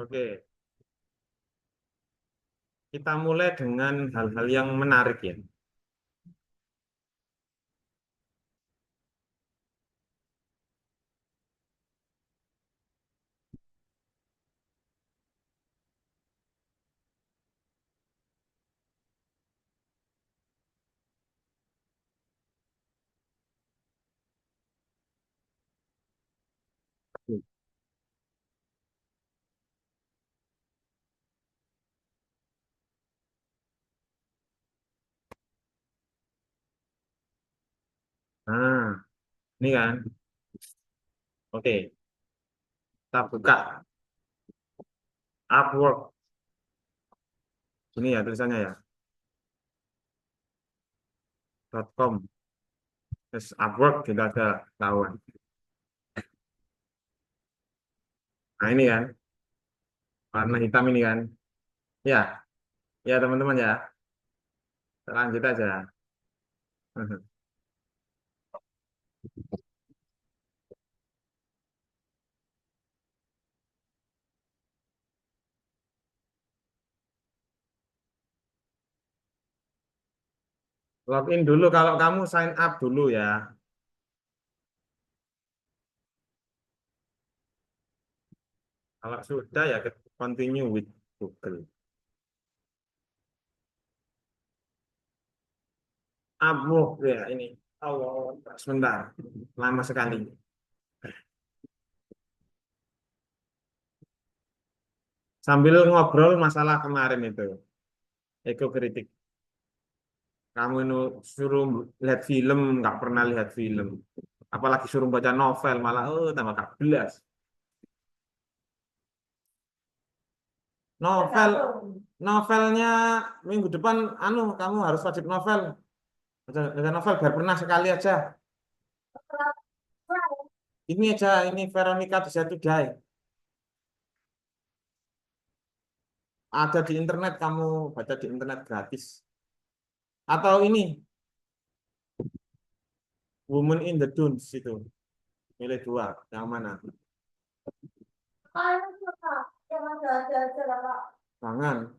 Oke, kita mulai dengan hal-hal yang menarik ya. Nah, ini kan. Oke, kita buka Upwork. Ini ya tulisannya ya. .com. Terus Upwork kita ada tahuan. Nah, ini kan. Warna hitam ini kan. Ya, ya teman-teman ya. Lanjut aja. Login dulu kalau kamu sign up dulu ya. Kalau sudah ya continue with Google. Upwork ya ini. Oh, sebentar. Lama sekali. Sambil ngobrol masalah kemarin itu. Ego kritik. Kamu ini suruh lihat film, nggak pernah lihat film. Apalagi suruh baca novel, malah tambah 14. Novel, novelnya minggu depan, kamu harus wajib novel. Baca novel biar pernah sekali aja. Ini aja, ini Veronica the Saturday. Ada di internet, kamu baca di internet gratis. Atau ini, Woman in the Dunes itu. Milih dua, yang mana? Jangan,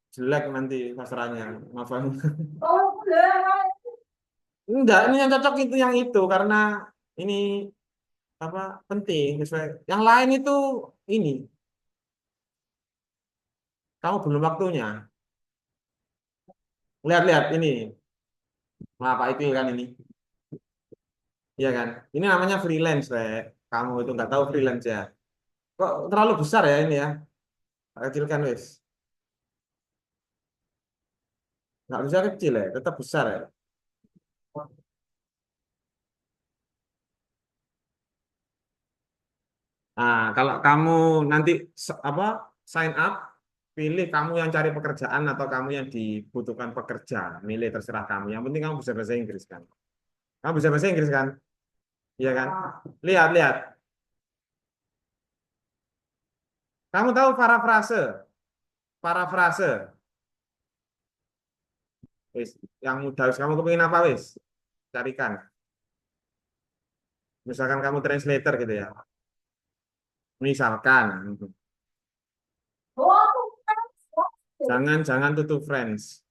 jelek nanti sastranya, novelnya. Enggak, ini yang cocok itu yang itu karena ini apa penting sesuai. Yang lain itu ini kamu belum waktunya. Lihat-lihat ini, apa itu kan ini? Iya kan? Ini namanya freelance, Rek. Kamu itu nggak tahu freelance ya? Kok terlalu besar ya ini ya? Kecilkan wis. Nggak bisa kecil ya, tetap besar ya. Nah, kalau kamu nanti apa sign up, pilih kamu yang cari pekerjaan atau kamu yang dibutuhkan pekerja, milih terserah kamu. Yang penting kamu bisa bahasa Inggris kan? Kamu bisa bahasa Inggris kan? Iya kan? Lihat, lihat. Kamu tahu parafrase? Parafrase. Wis, yang mudah. Kamu kepingin apa wis? Carikan. Misalkan kamu translator gitu ya. Misalkan. Jangan tutup friends.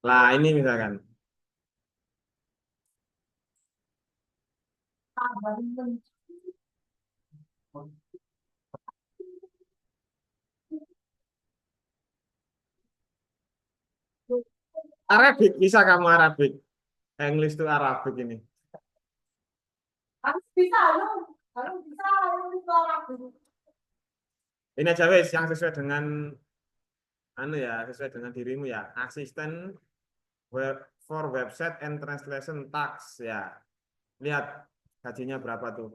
Lah ini misalkan. Arabic, bisa kamu Arabic. English to Arabic ini. Harus bisa, harus bisa, harus Arabic. Ini aja wes yang sesuai dengan sesuai dengan dirimu ya. Asisten web for website and translation tax ya. Lihat gajinya berapa tuh.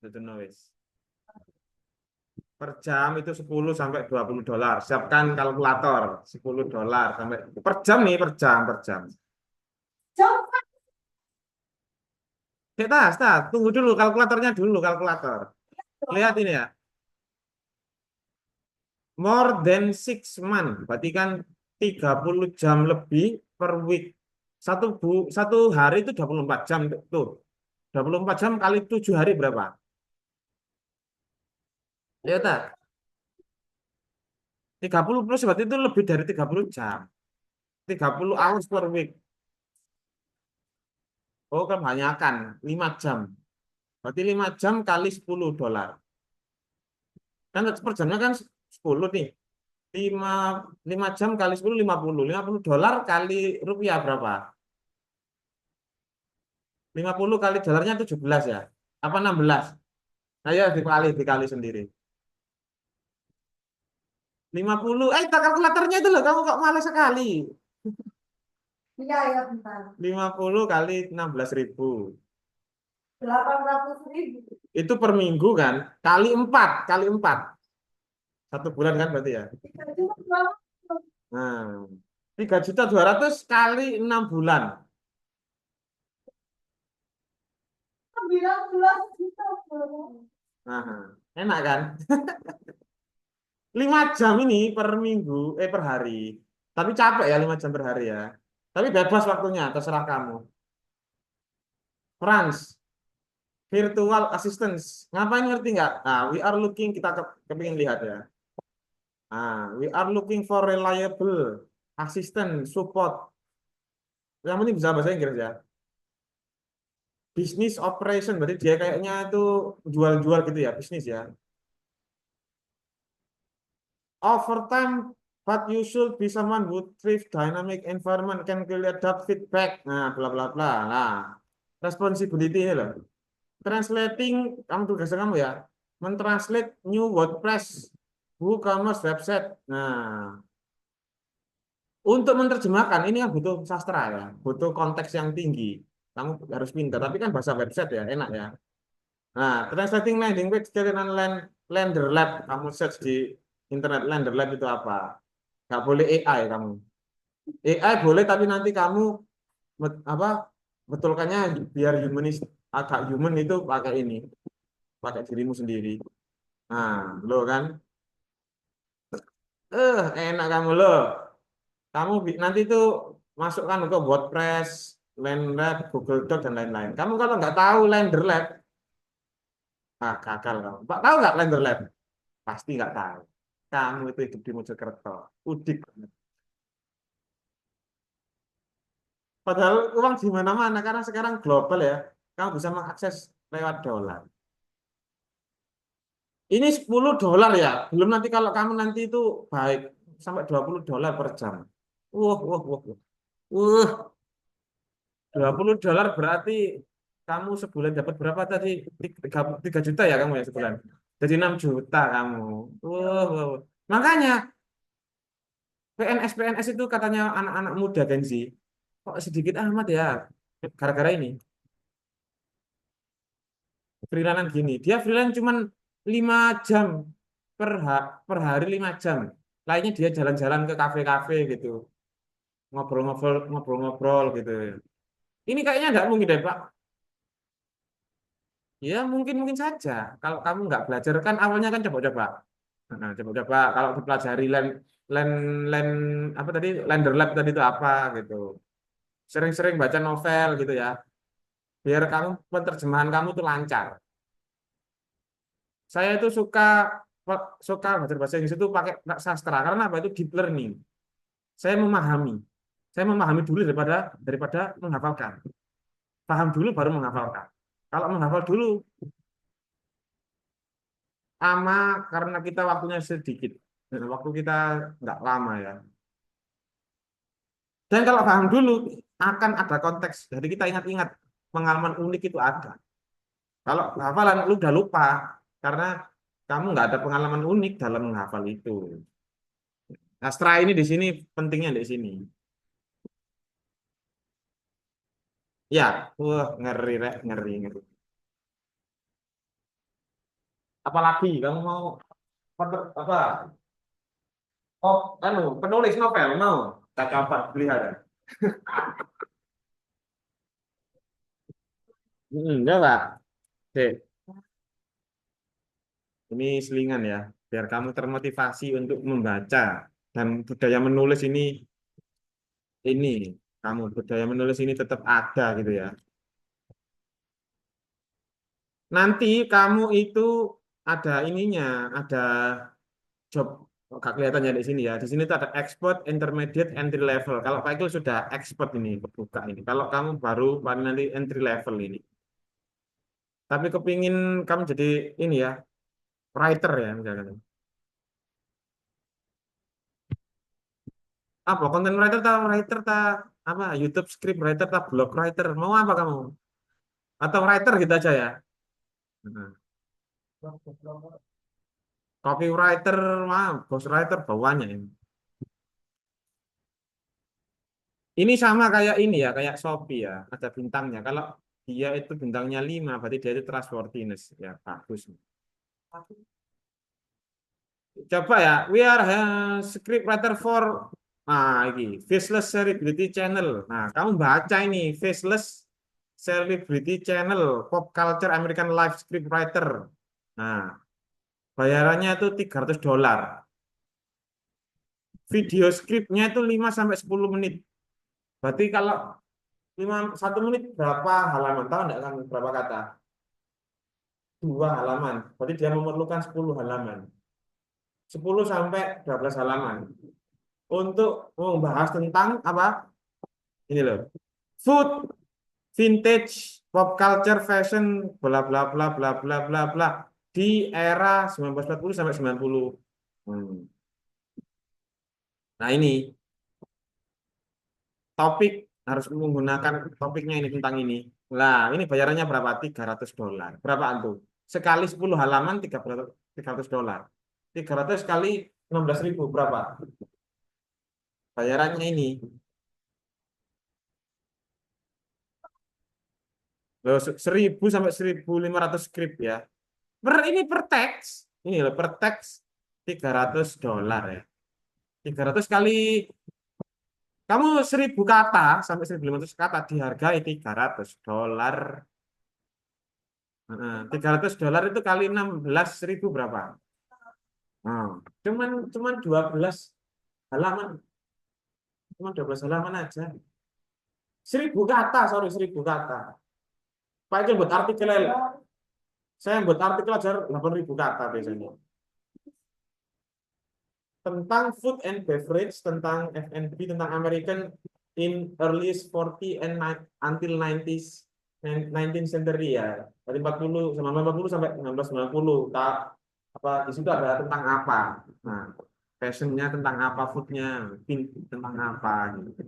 Itu wes. Per jam itu 10 sampai 20 dolar. Siapkan kalkulator 10 dolar sampai per jam nih per jam. Kita, tunggu dulu kalkulatornya dulu kalkulator. Lihat ini ya. More than 6 months, berarti kan 30 jam lebih per week. Satu hari itu 24 jam tuh. 24 jam kali 7 hari berapa? Ya tak? 30 plus berarti itu lebih dari 30 jam. 30 hours per week. Oh, kebanyakan. 5 jam. Berarti 5 jam kali $10. Kan per jamnya kan 10 nih. 5 5 jam kali 10 50. $50 kali rupiah berapa? 50 kali dolarnya 17 ya? Apa 16? Nah, ya dikali sendiri. 50. Tak kalkulatornya itu loh. Kamu kok malas sekali. Iya, ya bentar. 50 kali 16.000. 800.000. Itu per minggu kan? Kali 4. Kali 4. 1 bulan kan berarti ya? 3 juta. Nah, 3.200.000 kali 6 bulan. 19 juta. Nah, enak kan? 5 jam ini per minggu, per hari. Tapi capek ya 5 jam per hari ya. Tapi bebas waktunya, terserah kamu. Franz, virtual assistance. Ngapain ngerti nggak? Nah, we are looking, kita kepingin lihat ya. We are looking for reliable assistant support. Yang penting bisa bahasa Inggris ya. Business operation, berarti dia kayaknya itu jual-jual gitu ya, bisnis ya. Overtime, but you should be someone who thrive dynamic environment, can clearly adapt feedback. Nah, bla bla bla. Nah, responsibility ini loh. Translating, kamu tugas kamu ya. Mentranslate new WordPress, WooCommerce website. Nah, untuk menerjemahkan ini kan butuh sastra ya, butuh konteks yang tinggi. Kamu harus pintar, tapi kan bahasa website ya, enak ya. Nah, translating landing page dari Lender Lab, kamu search di internet Lender Lab itu apa? Nggak boleh AI kamu. AI boleh, tapi nanti kamu apa betulkannya biar humanis, agak human itu pakai ini, pakai dirimu sendiri. Nah, lo kan, enak kamu lo. Kamu nanti tuh masukkan ke WordPress, Landlab, Google Docs dan lain-lain. Kamu kalau nggak tahu Lender Lab, gagal kamu. Pak tahu nggak Lender Lab? Pasti nggak tahu. Kamu itu hidup di Mojokerto, udik. Padahal uang di mana-mana karena sekarang global ya. Kamu bisa mengakses lewat dolar. Ini $10 ya. Belum nanti kalau kamu nanti itu baik sampai $20 per jam. Wah, wah, wah, wah. Wah, $20 berarti kamu sebulan dapat berapa tadi? 3 juta ya kamu ya sebulan. Jadi 6 juta kamu. Wah, wah, wah. Makanya PNS itu katanya anak-anak muda Gen Z. Kok sedikit amat ya? Gara-gara ini. Freelance gini. Dia freelance cuman 5 jam per hari 5 jam. Lainnya dia jalan-jalan ke kafe-kafe gitu. Ngobrol-ngobrol gitu. Ini kayaknya nggak mungkin deh, Pak. Ya mungkin-mungkin saja. Kalau kamu nggak belajar kan awalnya kan coba-coba. Nah, coba-coba kalau dipelajari land, land apa tadi lender lab tadi itu apa gitu. Sering-sering baca novel gitu ya. Biar kamu penerjemahan kamu tuh lancar. Saya itu suka belajar bahasa Inggris itu pakai sastra karena apa itu deep learning. Saya memahami. Saya memahami dulu daripada menghafalkan. Paham dulu baru menghafalkan. Kalau menghafal dulu lama karena kita waktunya sedikit. Dan waktu kita nggak lama ya. Dan kalau paham dulu akan ada konteks. Jadi kita ingat-ingat pengalaman unik itu ada. Kalau hafalan lu udah lupa karena kamu nggak ada pengalaman unik dalam menghafal itu. Astra ini di sini pentingnya di sini. Ya, wah ngeri rek, ngeri ngeri. Apalagi kamu mau apa? Oh, penulis novel mau? Tak kapan pelihara. Enggak, Pak. Oke, ini selingan ya, biar kamu termotivasi untuk membaca dan budaya menulis ini kamu budaya menulis ini tetap ada gitu ya. Nanti kamu itu ada ininya, ada job, nggak kelihatan ya di sini ya. Di sini tuh ada expert, intermediate, entry level. Kalau Pak Ikul sudah expert ini, buka ini. Kalau kamu baru paling nanti entry level ini. Tapi kepingin kamu jadi ini ya, writer ya misalkan. Apa? Content writer tak apa? YouTube script writer tak blog writer. Mau apa kamu? Atau writer gitu aja ya. Nah, copywriter, mah, ghostwriter bawahnya ini. Ini sama kayak ini ya, kayak Shopee ya, ada bintangnya. Kalau dia itu bintangnya 5, berarti dia itu trustworthiness. Ya, bagus. Coba ya, we are script writer for ini Faceless Celebrity Channel. Nah, kamu baca ini Faceless Celebrity Channel, Pop Culture American Life Script Writer. Nah, bayarannya itu $300. Video scriptnya itu 5 sampai 10 menit. Berarti kalau 1 menit berapa halaman? Tahu enggak kan berapa kata? 2 halaman. Berarti dia memerlukan 10 halaman. 10 sampai 12 halaman. Untuk membahas tentang apa? Ini loh. Food, vintage, pop culture, fashion, bla bla bla bla bla bla bla di era 1940 sampai 90. Hmm. Nah, ini topik harus menggunakan topiknya ini tentang ini. Nah, ini bayarannya berapa? $300. Berapaan tuh? Sekali 10 halaman $300. 300 kali 16.000 berapa? Bayarannya ini. Loh, 1.000 sampai 1.500 script ya. Ini per teks. Ini loh per teks $300 ya. 300 kali kamu 1.000 kata sampai 1.500 kata dihargai $300. $300 itu kali 16.000 berapa? Nah, cuman 12 halaman, cuman 12 halaman aja. 1.000 kata, sorry 1.000 kata. Pak itu buat artikel, saya buat artikel aja 8.000 kata biasanya. Tentang food and beverage, tentang F&B, tentang American in early 40 and until 90s, 19th century ya. Dari 1940 sampai 1990. Apa di situ ada tentang apa? Nah, fashionnya tentang apa, foodnya tentang apa gitu.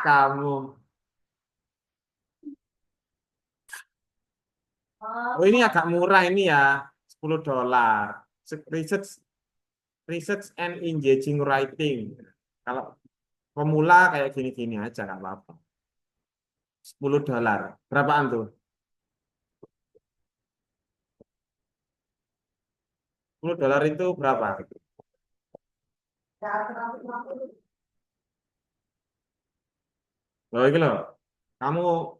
Kamu. Oh, ini agak murah ini ya, $10. Research research and engaging writing. Kalau pemula kayak gini-gini aja nggak apa-apa. $10. Berapaan tuh? $10 itu berapa? Loh, ini loh. Kamu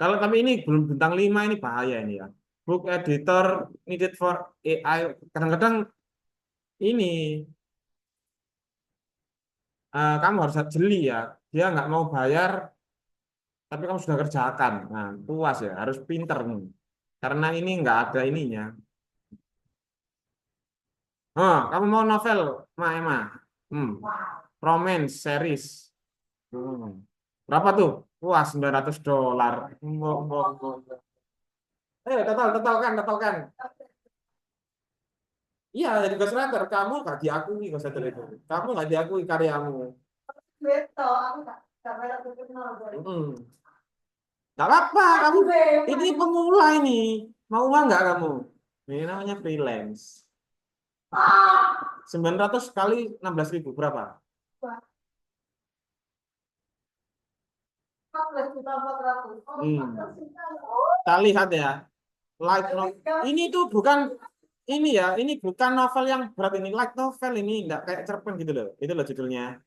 kalau tapi ini belum bintang 5 ini bahaya ini ya. Book editor needed for AI. Kadang-kadang ini kamu harus jeli ya. Dia nggak mau bayar, tapi kamu sudah kerjakan. Nah, puas ya. Harus pinter nih. Karena ini nggak ada ininya. Oh, kamu mau novel, Ma Emma? Hmm. Romance series. Hmm. Berapa tuh? Wah, $900. Total kan. Iya, jadi ghostwriter. Kamu nggak diakui ghostwriter itu. Kamu nggak diakui karyamu. Beto, aku tak pernah kenal. Hmm. Nggak apa-apa, kamu ini pemula ini. Mau uang nggak kamu? Ini namanya freelance. 900 kali 16.000 berapa? 14.400. Kita lihat ya. Light novel. Ini tuh bukan ini ya, ini bukan novel yang berat ini. Light novel ini enggak kayak cerpen gitu loh. Itu loh judulnya.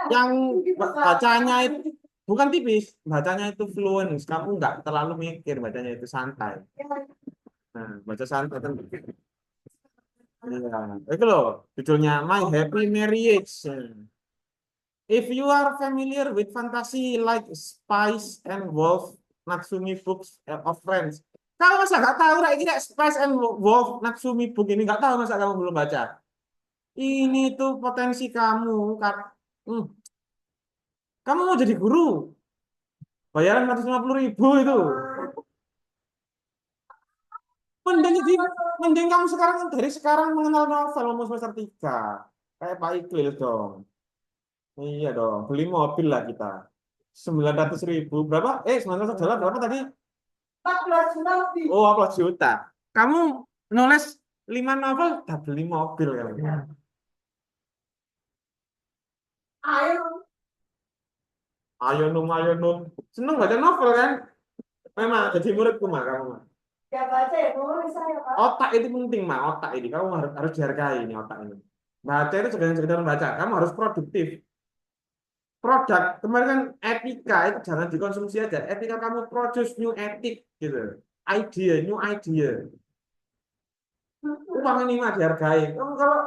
Yang bacanya itu bukan tipis, bacanya itu fluent. Kamu nggak terlalu mikir, bacanya itu santai. Nah, baca santai kan. Iya. Itu loh judulnya My Happy Marriage. If you are familiar with fantasy like Spice and Wolf, Natsumi books of Friends, kamu masa nggak tahu kayak gini Spice and Wolf, Natsumi book ini nggak tahu masa kamu belum baca? Ini tuh potensi kamu, kan? Hmm, kamu mau jadi guru, bayaran 150.000 itu. Mending, mending kamu sekarang dari sekarang mengenal novel mau semester 3. Kayak Pak Iqbal dong. Iya dong, beli mobil lah kita. 900.000 berapa? 900 dolar berapa tadi? 14 juta lebih. Oh, 14 juta. Kamu nulis 5 novel, udah beli mobil kan? Ayo, Ayo num, ayo num. Seneng baca novel kan? Memang jadi muridku mah kamu mah. gak baca ya, nulis saya, Pak. Otak itu penting mah, otak ini. Kamu harus dihargai ini otak ini. Baca itu sekedar membaca. Kamu harus produktif. Produk, kemarin kan etika itu jangan dikonsumsi aja. Etika kamu produce new ethic gitu. Idea, new idea. Uang ini mah dihargai. Kamu kalau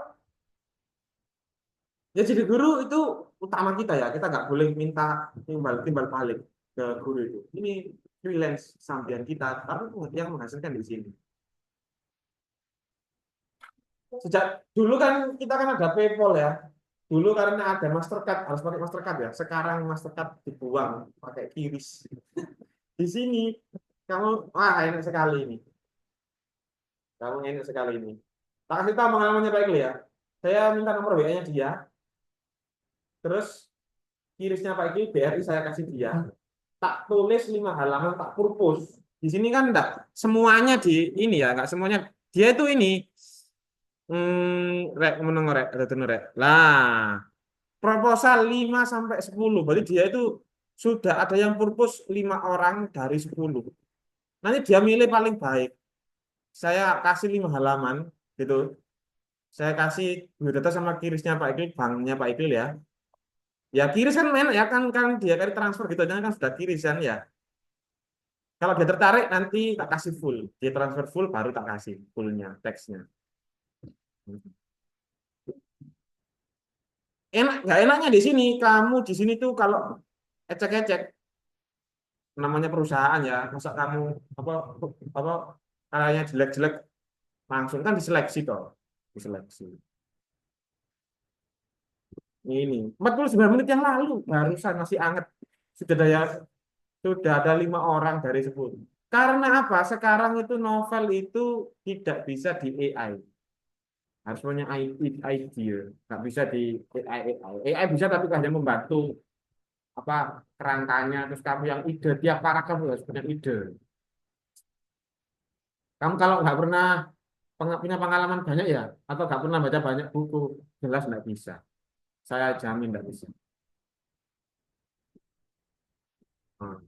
ya jadi guru itu utama kita ya. Kita nggak boleh minta timbal timbal balik ke guru itu. Ini freelance sambian kita, tapi yang menghasilkan di sini. Sejak dulu kan kita kan ada PayPal ya. Dulu karena ada Mastercard harus pakai Mastercard ya. Sekarang Mastercard dibuang pakai QRIS. Di sini kamu wah enak sekali ini. Kamu enak sekali ini. Tak kasih tahu pengalamannya Pak Iqbal ya. Saya minta nomor WA-nya dia. Terus QRIS-nya Pak Iqbal BRI saya kasih dia. Tak tulis 5 halaman, tak purpose. Di sini kan enggak semuanya di ini ya, enggak semuanya. Dia itu ini rek meneng rek ada tuh rek. Lah, proposal 5 sampai 10. Berarti dia itu sudah ada yang purpose 5 orang dari 10. Nanti dia milih paling baik. Saya kasih 5 halaman gitu. Saya kasih biodata sama kirisnya Pak Iqbal, banknya Pak Iqbal ya. Ya kiris kan enak ya kan dia kan transfer gitu aja kan sudah kirisan ya. Kalau dia tertarik nanti tak kasih full. Dia transfer full baru tak kasih fullnya teksnya. Enak nggak enaknya di sini kamu di sini tuh kalau ecek-ecek namanya perusahaan ya masa kamu apa apa caranya jelek-jelek langsung kan diseleksi toh diseleksi ini 49 menit yang lalu barusan masih anget sudah ada ya sudah ada 5 orang dari 10 karena apa sekarang itu novel itu tidak bisa di AI harus punya idea nggak bisa di AI bisa tapi hanya membantu apa kerangkanya terus kamu yang ide tiap paragraf harus punya ide kamu kalau nggak pernah punya pengalaman banyak ya atau nggak pernah baca banyak buku jelas nggak bisa saya jamin nggak bisa. Hmm.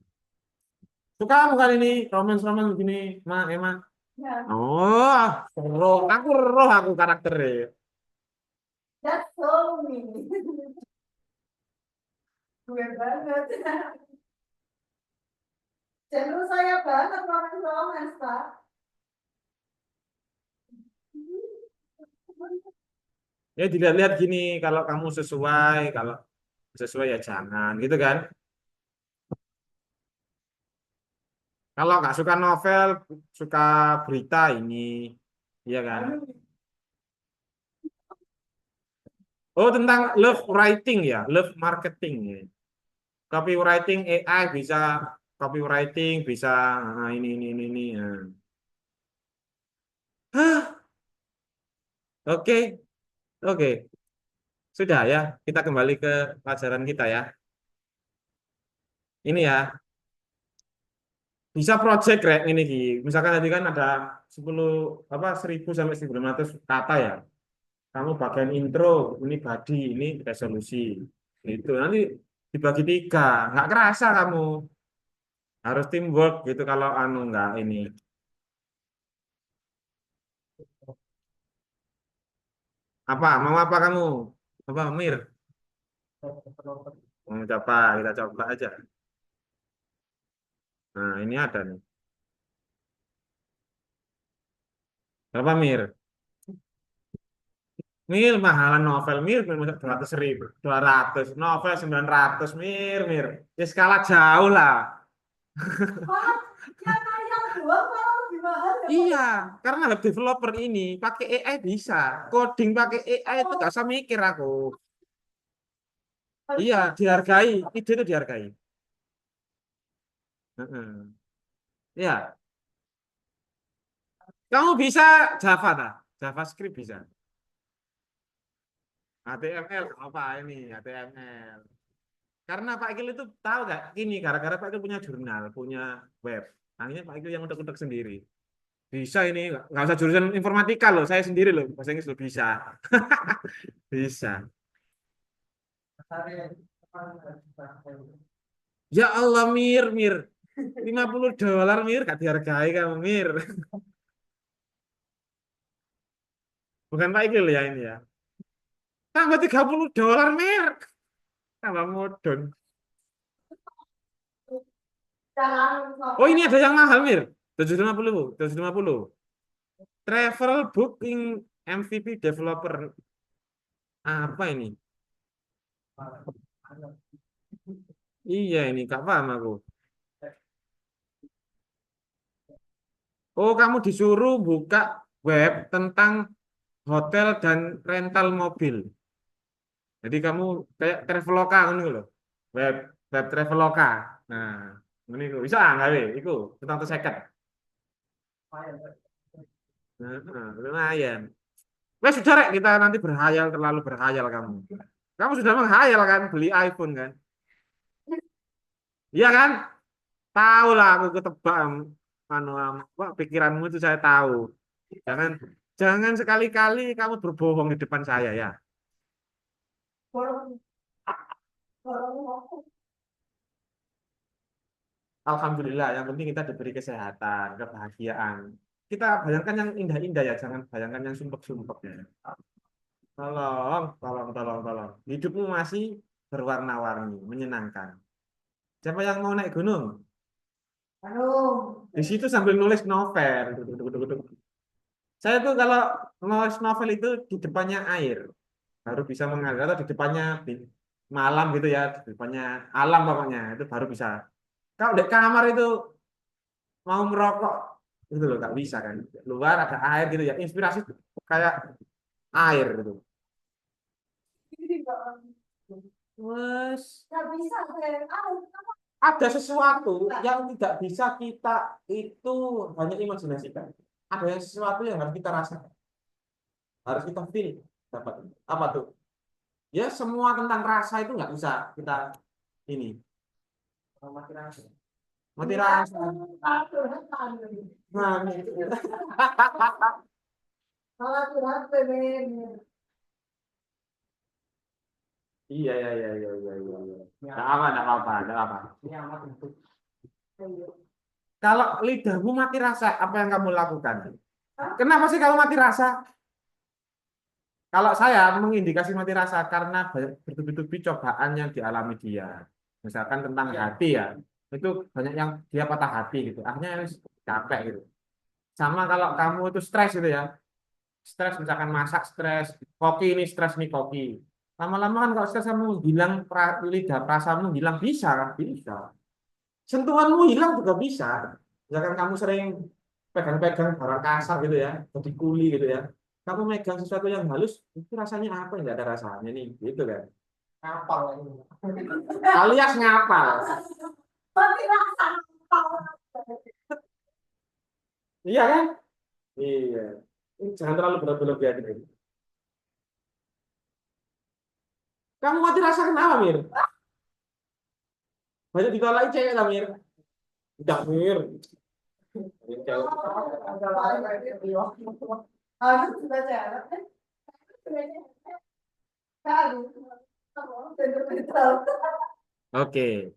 Suka bukan ini romance begini emang Ya, oh roh aku karakternya that's so me. Gue banget. Jalur saya banget makan romance, Pak. ya dilihat-lihat gini kalau kamu sesuai kalau sesuai ya jangan gitu kan kalau nggak suka novel suka berita ini iya kan oh tentang love writing ya love marketing ya. Copywriting AI bisa copywriting bisa ini. Nah. Hah, oke, oke. Sudah ya, kita kembali ke pelajaran kita ya. Ini ya, bisa project kayak ini Ki. Misalkan tadi kan ada 10 apa 1.000 sampai 1.500 kata ya. Kamu bagian intro, ini body, ini resolusi. Itu nanti dibagi 3. Nggak kerasa kamu. Harus teamwork gitu kalau anu nggak ini. Apa? Mau apa kamu? Apa, Mir? Mau coba, kita coba aja. Nah, ini ada nih. Berapa, Mir? Mir, mahalan novel, Mir, 200.000, 200, novel 900, Mir, Mir. Ya skala jauh lah. Pak, yang ayam doang malah lebih mahal ya, Pak. Iya, karena web developer ini pakai AI bisa. Coding pakai AI itu gak usah mikir aku. Iya, dihargai. Ide itu dihargai. Heeh. Iya, kamu bisa Java tak? JavaScript bisa. HTML apa ini? HTML. Karena Pak Ikil itu tahu gak? Ini gara-gara Pak Ikil punya jurnal, punya web. Akhirnya Pak Ikil yang utek-utek sendiri. Bisa ini, nggak usah jurusan informatika loh. Saya sendiri loh, bahasa Inggris loh bisa. Bisa. Ya Allah, Mir, Mir. $50 Mir, gak dihargai kamu Mir. Bukan Pak Ikil ya ini ya. Tambah $30 Mir. Tambah modon. Jangan Oh ini novel. ada yang mahal Mir. 750, 750. Travel booking MVP developer. Apa ini? Iya ini, gak paham aku. Oh kamu disuruh buka web tentang hotel dan rental mobil. Jadi kamu kayak Traveloka kan loh. Web web Traveloka. Nah, ini kok bisa nggak weh? Iku tentang seket. Nah, lumayan. Wes sudah Rek, kita nanti berhayal terlalu berhayal kamu. Kamu sudah menghayal kan beli iPhone kan? Iya kan? Tahu lah aku ketebak anu apa pikiranmu itu saya tahu. Jangan jangan sekali-kali kamu berbohong di depan saya ya. Borong, borong. Alhamdulillah, yang penting kita diberi kesehatan, kebahagiaan. Kita bayangkan yang indah-indah ya, jangan bayangkan yang sumpek-sumpek ya. Tolong, tolong, tolong, tolong. Hidupmu masih berwarna-warni, menyenangkan. Siapa yang mau naik gunung? Aduh, Di situ sambil nulis novel. Saya tuh kalau nulis novel itu di depannya air, baru bisa mengalir. Atau di depannya malam gitu ya, di depannya alam pokoknya, itu baru bisa. Kalau di kamar itu mau merokok, itu loh, nggak bisa kan. Luar ada air gitu ya, inspirasi kayak air gitu. ini nggak Wes, nggak bisa saya. ada sesuatu yang tidak bisa kita itu hanya imajinasikan. Ada yang sesuatu yang harus kita rasakan, harus kita feel. Dapat apa tuh? Ya semua tentang rasa itu nggak bisa kita ini. Mati rasa. Mati rasa. Nah, gitu. Malah curhat pengen. Iya, iya, iya, iya, iya, iya. Nggak apa, nggak apa, nggak apa. Kalau lidahmu mati rasa, apa yang kamu lakukan? Kenapa sih kamu mati rasa? Kalau saya mengindikasi mati rasa karena bertubi-tubi cobaan yang dialami dia. Misalkan tentang hati ya, itu banyak yang dia patah hati gitu. Akhirnya wis capek gitu. Sama kalau kamu itu stres gitu ya, stres misalkan masak stres, koki ini stres nih koki. Lama-lama kan kalau stres kamu hilang, lidah perasaanmu hilang bisa kan? Bisa. Sentuhanmu hilang juga bisa. Misalkan kamu sering pegang-pegang barang kasar gitu ya, jadi kuli gitu ya. Kamu megang sesuatu yang halus, itu rasanya apa? Enggak ada rasanya nih, gitu kan. Ngapal ini. Alias ngapal. Mati rasa. Iya kan? Iya. Ini jangan terlalu berlebihan gitu. Kamu mati rasa kenapa, Mir? Banyak ditolak cewek lah, Mir. Udah, Mir. Harus sudah jalan. Kali. Betul-betul. Oke.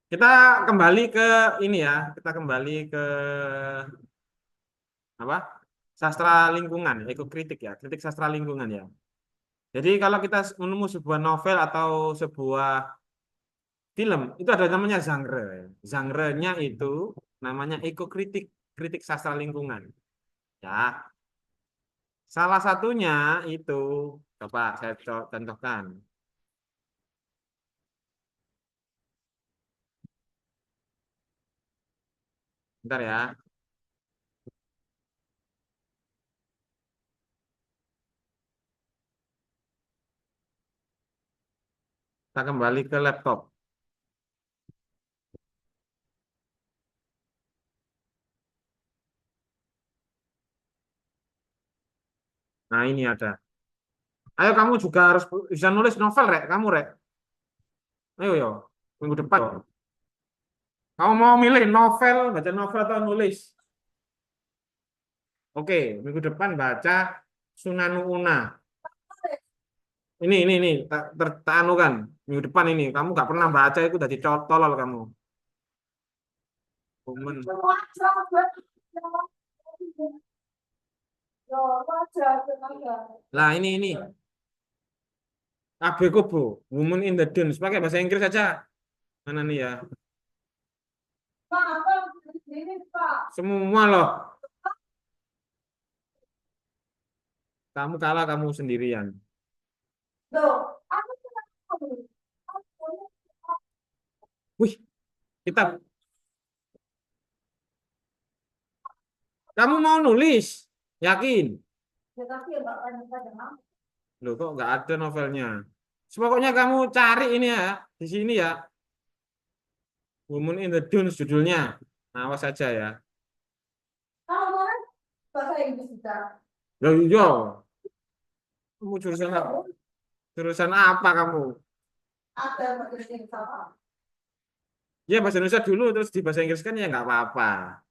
Kita kembali ke ini ya. Kita kembali ke apa? Sastra lingkungan, ekokritik ya, kritik sastra lingkungan ya. Jadi kalau kita menemu sebuah novel atau sebuah film, itu ada namanya genre. Genre-nya itu namanya ekokritik, kritik sastra lingkungan. Ya, Salah satunya itu, coba saya contohkan. Bentar ya. Kita kembali ke laptop. Nah, ini ada. Ayo kamu juga harus bisa nulis novel, Rek. Kamu, Rek. Ayo, yo. Minggu depan. Kamu mau milih novel, baca novel atau nulis? Oke, minggu depan baca Sunanu Una. Ini, tak anu kan. Minggu depan ini, kamu nggak pernah baca itu jadi tolol kamu. Woman. Lah ini AB Kobo, Woman in the Dunes. Pakai bahasa Inggris aja. Mana nih ya? Semua loh. Kamu kalah kamu sendirian. Wih, kita. Kamu mau nulis? Yakin? Loh, kok nggak ada novelnya? Pokoknya kamu cari ini ya, di sini ya. Woman in the Dunes judulnya. Nah, awas saja ya. Bahasa Inggris juga. Loh, iya. Kamu jurusan apa? Jurusan apa kamu? Ada bahasa Inggris sama. Ya bahasa Indonesia dulu terus di bahasa Inggris kan ya nggak apa-apa.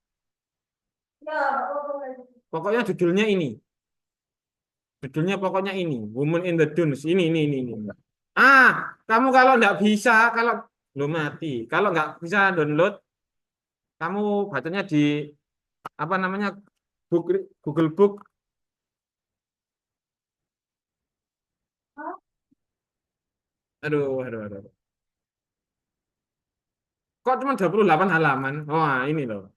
Ya, Pokoknya judulnya ini. Judulnya pokoknya ini. Woman in the Dunes. Ini. Ah, kamu kalau nggak bisa, kalau belum mati, kalau nggak bisa download, kamu bacanya di apa namanya Google Book. Aduh. Kok cuma 28 halaman? Wah, ini loh.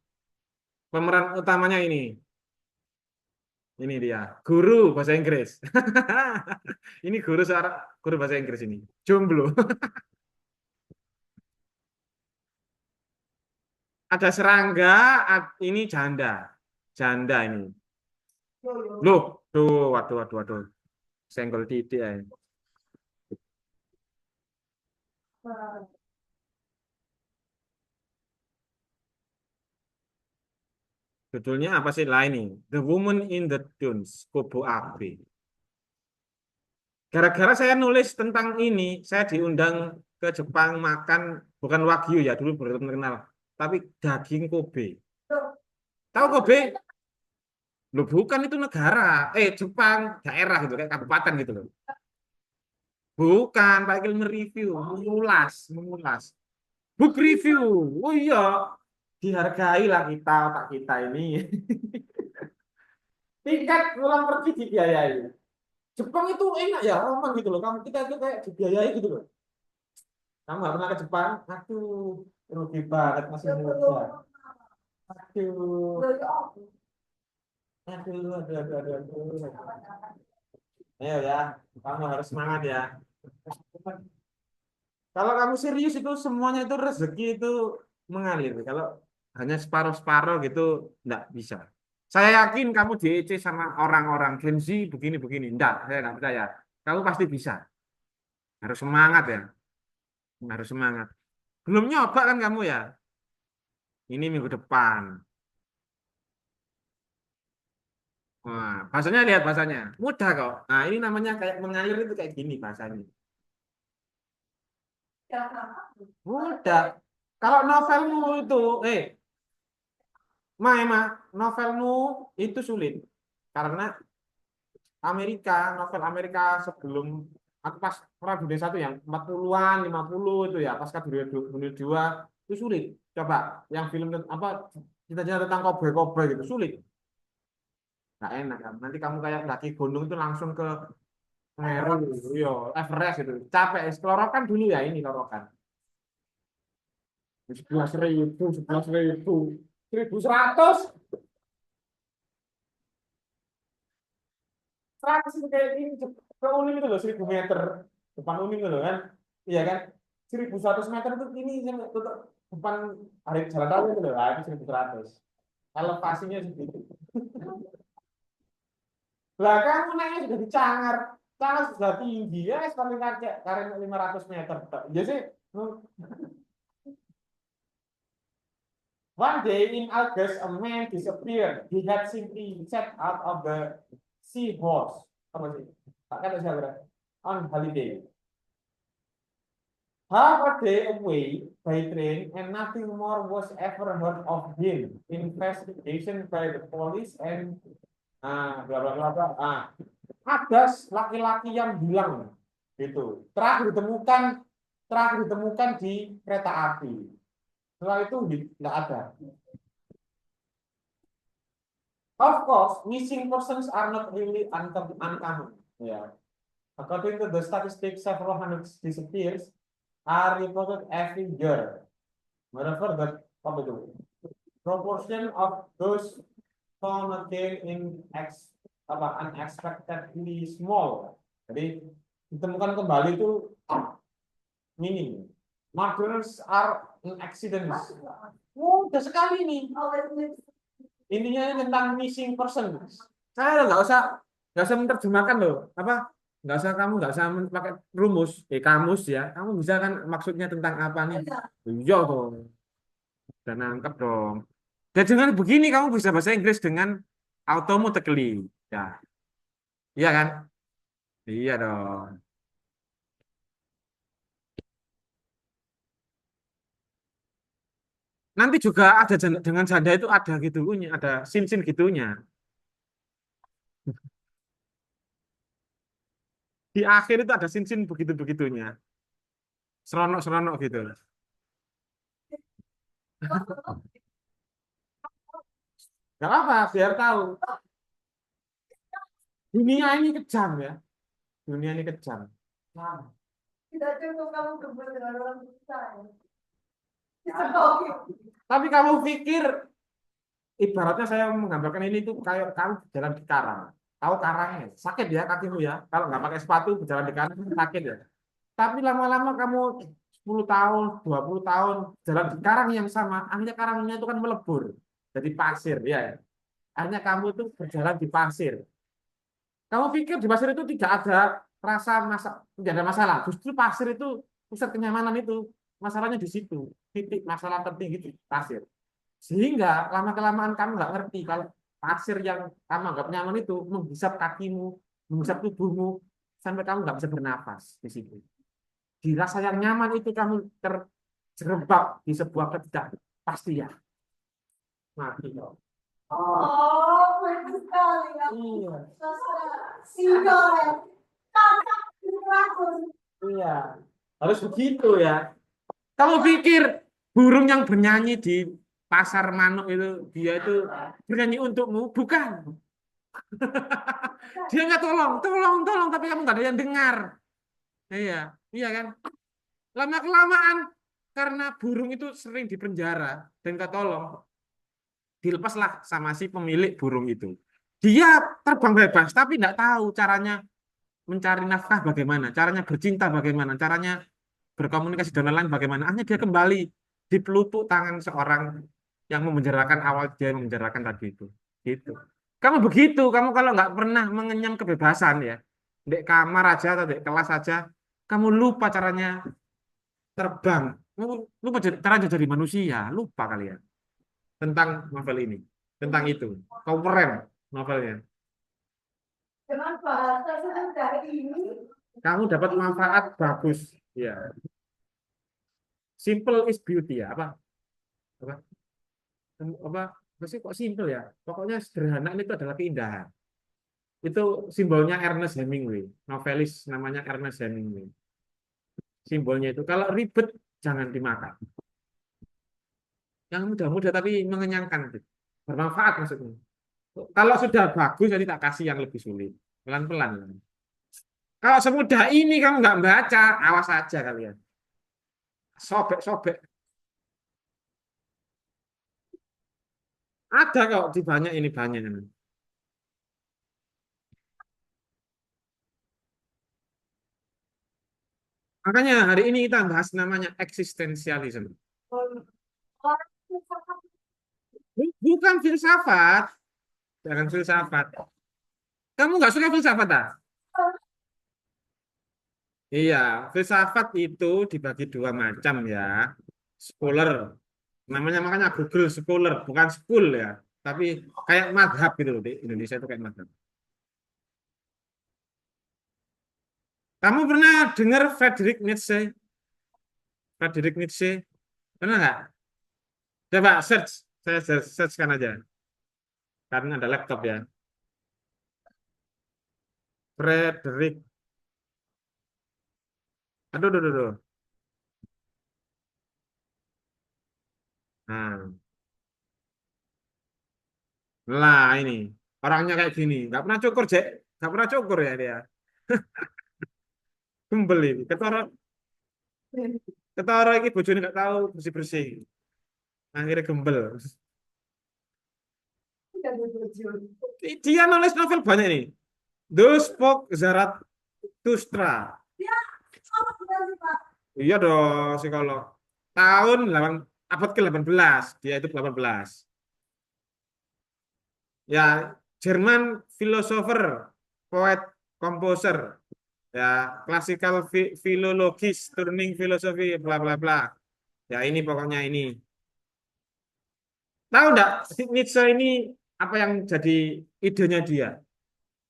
Pemeran utamanya ini. Ini dia, guru bahasa Inggris. Ini guru bahasa Inggris ini. Jomblo. Ada serangga, ini janda. Janda ini. Loh, tuh, waduh. Senggol titik ya. Judulnya apa sih lah ini? The Woman in the Dunes, Kobo Abe. Gara-gara saya nulis tentang ini, saya diundang ke Jepang makan, bukan Wagyu ya, dulu baru terkenal. Tapi daging Kobe. Tahu Kobe? Loh bukan itu negara. Jepang, daerah gitu, kayak kabupaten gitu loh. Bukan, Pak Ilmu review, mengulas. Book review. Oh iya, dihargai lah kita, otak kita ini. Tiket pulang pergi dibiayai. Jepang itu enak ya, aman gitu loh. Kamu kita itu kayak dibiayai gitu loh. Kamu nggak pernah ke Jepang? Aduh, rugi banget masih muda. Aduh, aduh. Ayo ya, kamu harus semangat ya. Kalau kamu serius itu semuanya itu rezeki itu mengalir. Kalau hanya separuh-separuh gitu enggak bisa. Saya yakin kamu DC sama orang-orang Gen Z begini-begini. Enggak, saya enggak percaya. Kamu pasti bisa. Harus semangat ya. Harus semangat. Belum nyoba kan kamu ya? Ini minggu depan. Wah, bahasanya lihat bahasanya. Mudah kok. Nah, ini namanya kayak mengalir itu kayak gini bahasanya. Mudah. Kalau novelmu itu, novelmu itu sulit. Karena novel Amerika sebelum aku pas Perang Dunia Satu yang 40-an, 50 itu ya, pasca Dunia Dua itu sulit. Coba yang film apa cita-cita tentang koboi-koboi gitu sulit. Nggak enak kan. Nanti kamu kayak daki gunung itu langsung ke Meru, yo, Everest itu. Capek. Kelorokan dulu ya ini kelorokan. 11.000, 1.100. 100 itu kayak ini ke Unim itu loh 1000 meter depan Unim itu loh kan, iya kan, 1100 meter itu ini tutup depan hari jalan raya itu loh, nah, itu 1100 elevasinya segitu. Lah kamu naiknya sudah dicangar, cangar sudah tinggi ya, sekali karet 500 meter. Ya sih. One day in August, a man disappeared. He had simply set out of the seahorse. Apa sih? Tak kata siapa? On holiday. Half a day away by train, and nothing more was ever heard of him. Investigation by the police and bla bla bla bla. Ada laki-laki yang hilang, gitu. Terakhir ditemukan di kereta api. Setelah itu nggak ada. Of course, missing persons are not really uncommon. Yeah. According to the statistics, several hundred disappears are reported every year. Moreover, the proportion of those found again in unexpectedly small. Jadi ditemukan kembali itu minim. Murders are accidents. Oh, udah sekali nih. Intinya ini tentang missing person. Saya nggak usah menerjemahkan loh. Apa? Nggak usah pakai rumus, kamus ya. Kamu bisa kan maksudnya tentang apa nih? Iya dong. Dan nangkep dong. Dan dengan begini kamu bisa bahasa Inggris dengan automatically. Ya, iya kan? Iya dong. Nanti juga ada dengan janda itu ada gitunya, ada sin-sin gitunya. Di akhir itu ada sin-sin begitu-begitunya. Seronok-seronok gitu. Gak apa, biar tahu. Dunia ini kejam ya. Dunia ini kejam. Tidak cukup kamu berbuat dengan orang susah. Tapi kamu pikir, ibaratnya saya menggambarkan ini tuh kayak kamu berjalan di karang. Tahu karangnya, sakit ya kakimu ya. Kalau nggak pakai sepatu berjalan di karang sakit ya. Tapi lama-lama kamu 10 tahun, 20 tahun jalan di karang yang sama, akhirnya karangnya itu kan melebur jadi pasir ya. Akhirnya kamu tuh berjalan di pasir. Kamu pikir di pasir itu tidak ada tidak ada masalah. Justru pasir itu pusat kenyamanan itu. Masalahnya di situ. Titik masalah tertinggi di pasir. Sehingga lama-kelamaan kamu nggak ngerti kalau pasir yang kamu anggap nyaman itu menghisap kakimu, menghisap tubuhmu, sampai kamu nggak bisa bernapas di situ. Di rasa yang nyaman itu kamu terjerembab di sebuah ketidakpastian. Mati kau. Oh, bagus sekali ya. Iya. Single. Kakak rakun. Iya. Harus begitu ya. Kamu pikir burung yang bernyanyi di pasar manuk itu dia itu bernyanyi untukmu? Bukan. Dia nggak tolong, tolong, tolong, tapi kamu nggak ada yang dengar. Iya, iya kan? Lama-kelamaan karena burung itu sering dipenjara dan nggak tolong, dilepaslah sama si pemilik burung itu. Dia terbang bebas, tapi nggak tahu caranya mencari nafkah bagaimana, caranya bercinta bagaimana, caranya berkomunikasi dan lain-lain bagaimana. Akhirnya dia kembali di pelupuk tangan seorang yang memenjarakan awal dia memenjarakan tadi itu. Gitu. Kamu begitu, kamu kalau nggak pernah mengenyam kebebasan ya, di kamar aja atau di kelas aja, kamu lupa caranya terbang, lupa caranya jadi manusia, lupa kalian tentang novel ini, tentang itu. Kau keren novelnya. Dengan bahasa semudah ini. Kamu dapat manfaat bagus, ya. Simple is beauty ya, apa, apa sih kok simple ya? Pokoknya sederhana itu adalah keindahan. Itu simbolnya Ernest Hemingway, novelis namanya Ernest Hemingway. Simbolnya itu kalau ribet jangan dimakan. Yang mudah-mudah tapi mengenyangkan, bermanfaat maksudnya. Kalau sudah bagus jadi tak kasih yang lebih sulit, pelan-pelan. Kalau semudah ini kamu nggak baca, awas aja kalian. Sobek-sobek. Ada kok di banyak ini banyak. Makanya hari ini kita bahas namanya eksistensialisme. Orang filsafat Bukan filsafat, jangan filsafat. Kamu nggak suka filsafat, ah? Iya, filsafat itu dibagi dua macam ya. Scholar, namanya makanya Google Scholar, bukan school ya. Tapi kayak madhab gitu loh di Indonesia itu kayak madhab. Kamu pernah dengar Friedrich Nietzsche? Friedrich Nietzsche, pernah nggak? Coba search, saya search kan aja, karena ada laptop ya. Friedrich, aduh, aduh, aduh, aduh. Nah, lah ini orangnya kayak gini, nggak pernah cukur, Cek, nggak pernah cukur ya dia. Gembel ini, ketara ini bojone nggak tahu bersih bersih, akhirnya gembel. tidak bertujuan. Dia nulis novel banyak nih. Those Spoke Zarathustra. Dia sama sekali Pak. Iya dong, psikolog. Tahun 8, abad ke-18, dia itu 18. Ya, Jerman filosofer, poet, komposer, ya, klasikal filologis, turning filosofi, bla bla bla. Ya ini pokoknya ini. Tahu enggak, Nietzsche ini apa yang jadi idenya dia?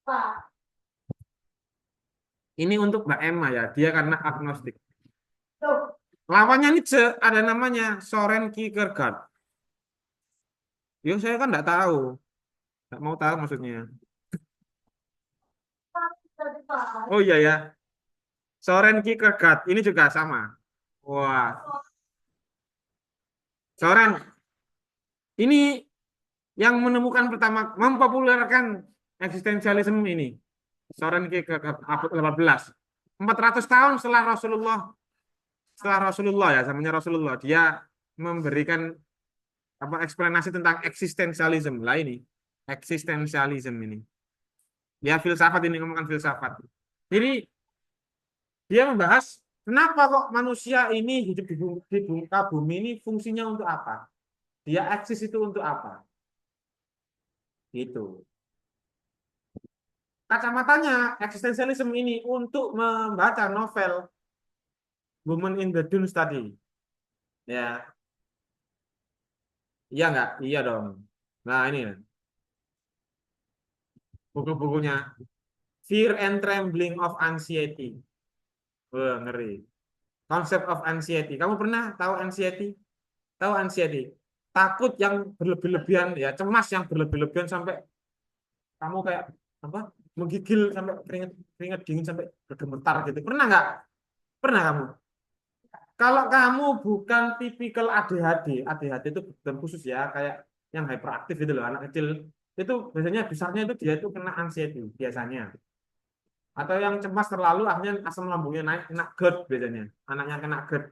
Pak. Ini untuk Mbak Emma ya, dia karena agnostik. Tuh. Lawannya Nietzsche ada namanya Soren Kierkegaard. Yo saya kan enggak tahu, enggak mau tahu maksudnya. Pak, jadi Pak. Oh iya ya, Soren Kierkegaard ini juga sama. Wah, Soren ini yang menemukan pertama, mempopulerkan eksistensialisme ini. Soren Kierkegaard abad 18. 400 tahun setelah Rasulullah ya, zamannya Rasulullah, dia memberikan apa eksplanasi tentang eksistensialisme lah ini. Eksistensialisme ini. Ya filsafat ini ngomongkan filsafat. Jadi dia membahas kenapa kok manusia ini hidup di muka bumi ini fungsinya untuk apa? Dia eksis itu untuk apa? Gitu. Kacamatanya eksistensialisme ini untuk membaca novel Woman in the Dunes tadi. Ya, iya nggak? Iya dong. Nah ini buku-bukunya Fear and Trembling of Anxiety. Wah, ngeri. Concept of Anxiety. Kamu pernah tahu anxiety? Tahu anxiety? Takut yang berlebih-lebihan, ya cemas yang berlebih-lebihan sampai kamu kayak apa? Menggigil sampai keringat keringat dingin sampai bergemetar gitu. Pernah nggak? Pernah kamu? Kalau kamu bukan tipikal ADHD, ADHD itu bukan khusus ya, kayak yang hyperaktif itu loh, anak kecil itu biasanya besarnya itu dia itu kena anxiety biasanya. Atau yang cemas terlalu akhirnya asam lambungnya naik, kena GERD biasanya. Anaknya kena GERD,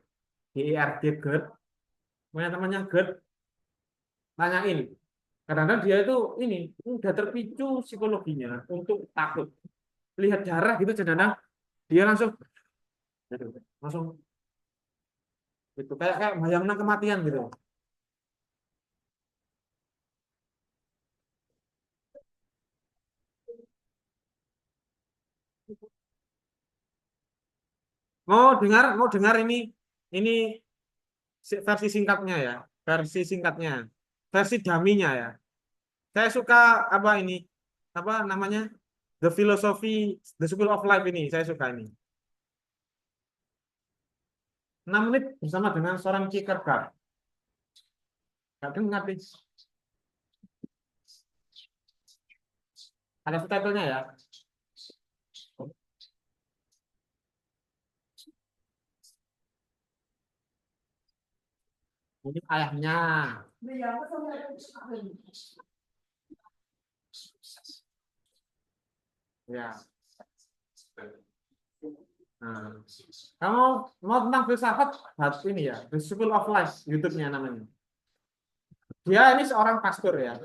GERD, GERD. Punya temannya GERD, tanyain. Kadang-kadang dia itu ini udah terpicu psikologinya untuk takut. Lihat darah gitu kadang dia langsung langsung gitu kayak bayangin kematian gitu. Mau dengar ini versi singkatnya ya, versi singkatnya, versi daminya ya. Saya suka apa ini, apa namanya, The Philosophy, The School of Life ini, saya suka ini. 6 menit bersama dengan seorang Kierkegaard. Gak dengar, please. Ada subtitlenya ya. Ini ayahnya. Iya, aku sama ada. Ya. Nah, kamu mau tentang filsafat, harus ini ya, The School of Life, YouTube-nya namanya. Dia ini seorang pastor ya.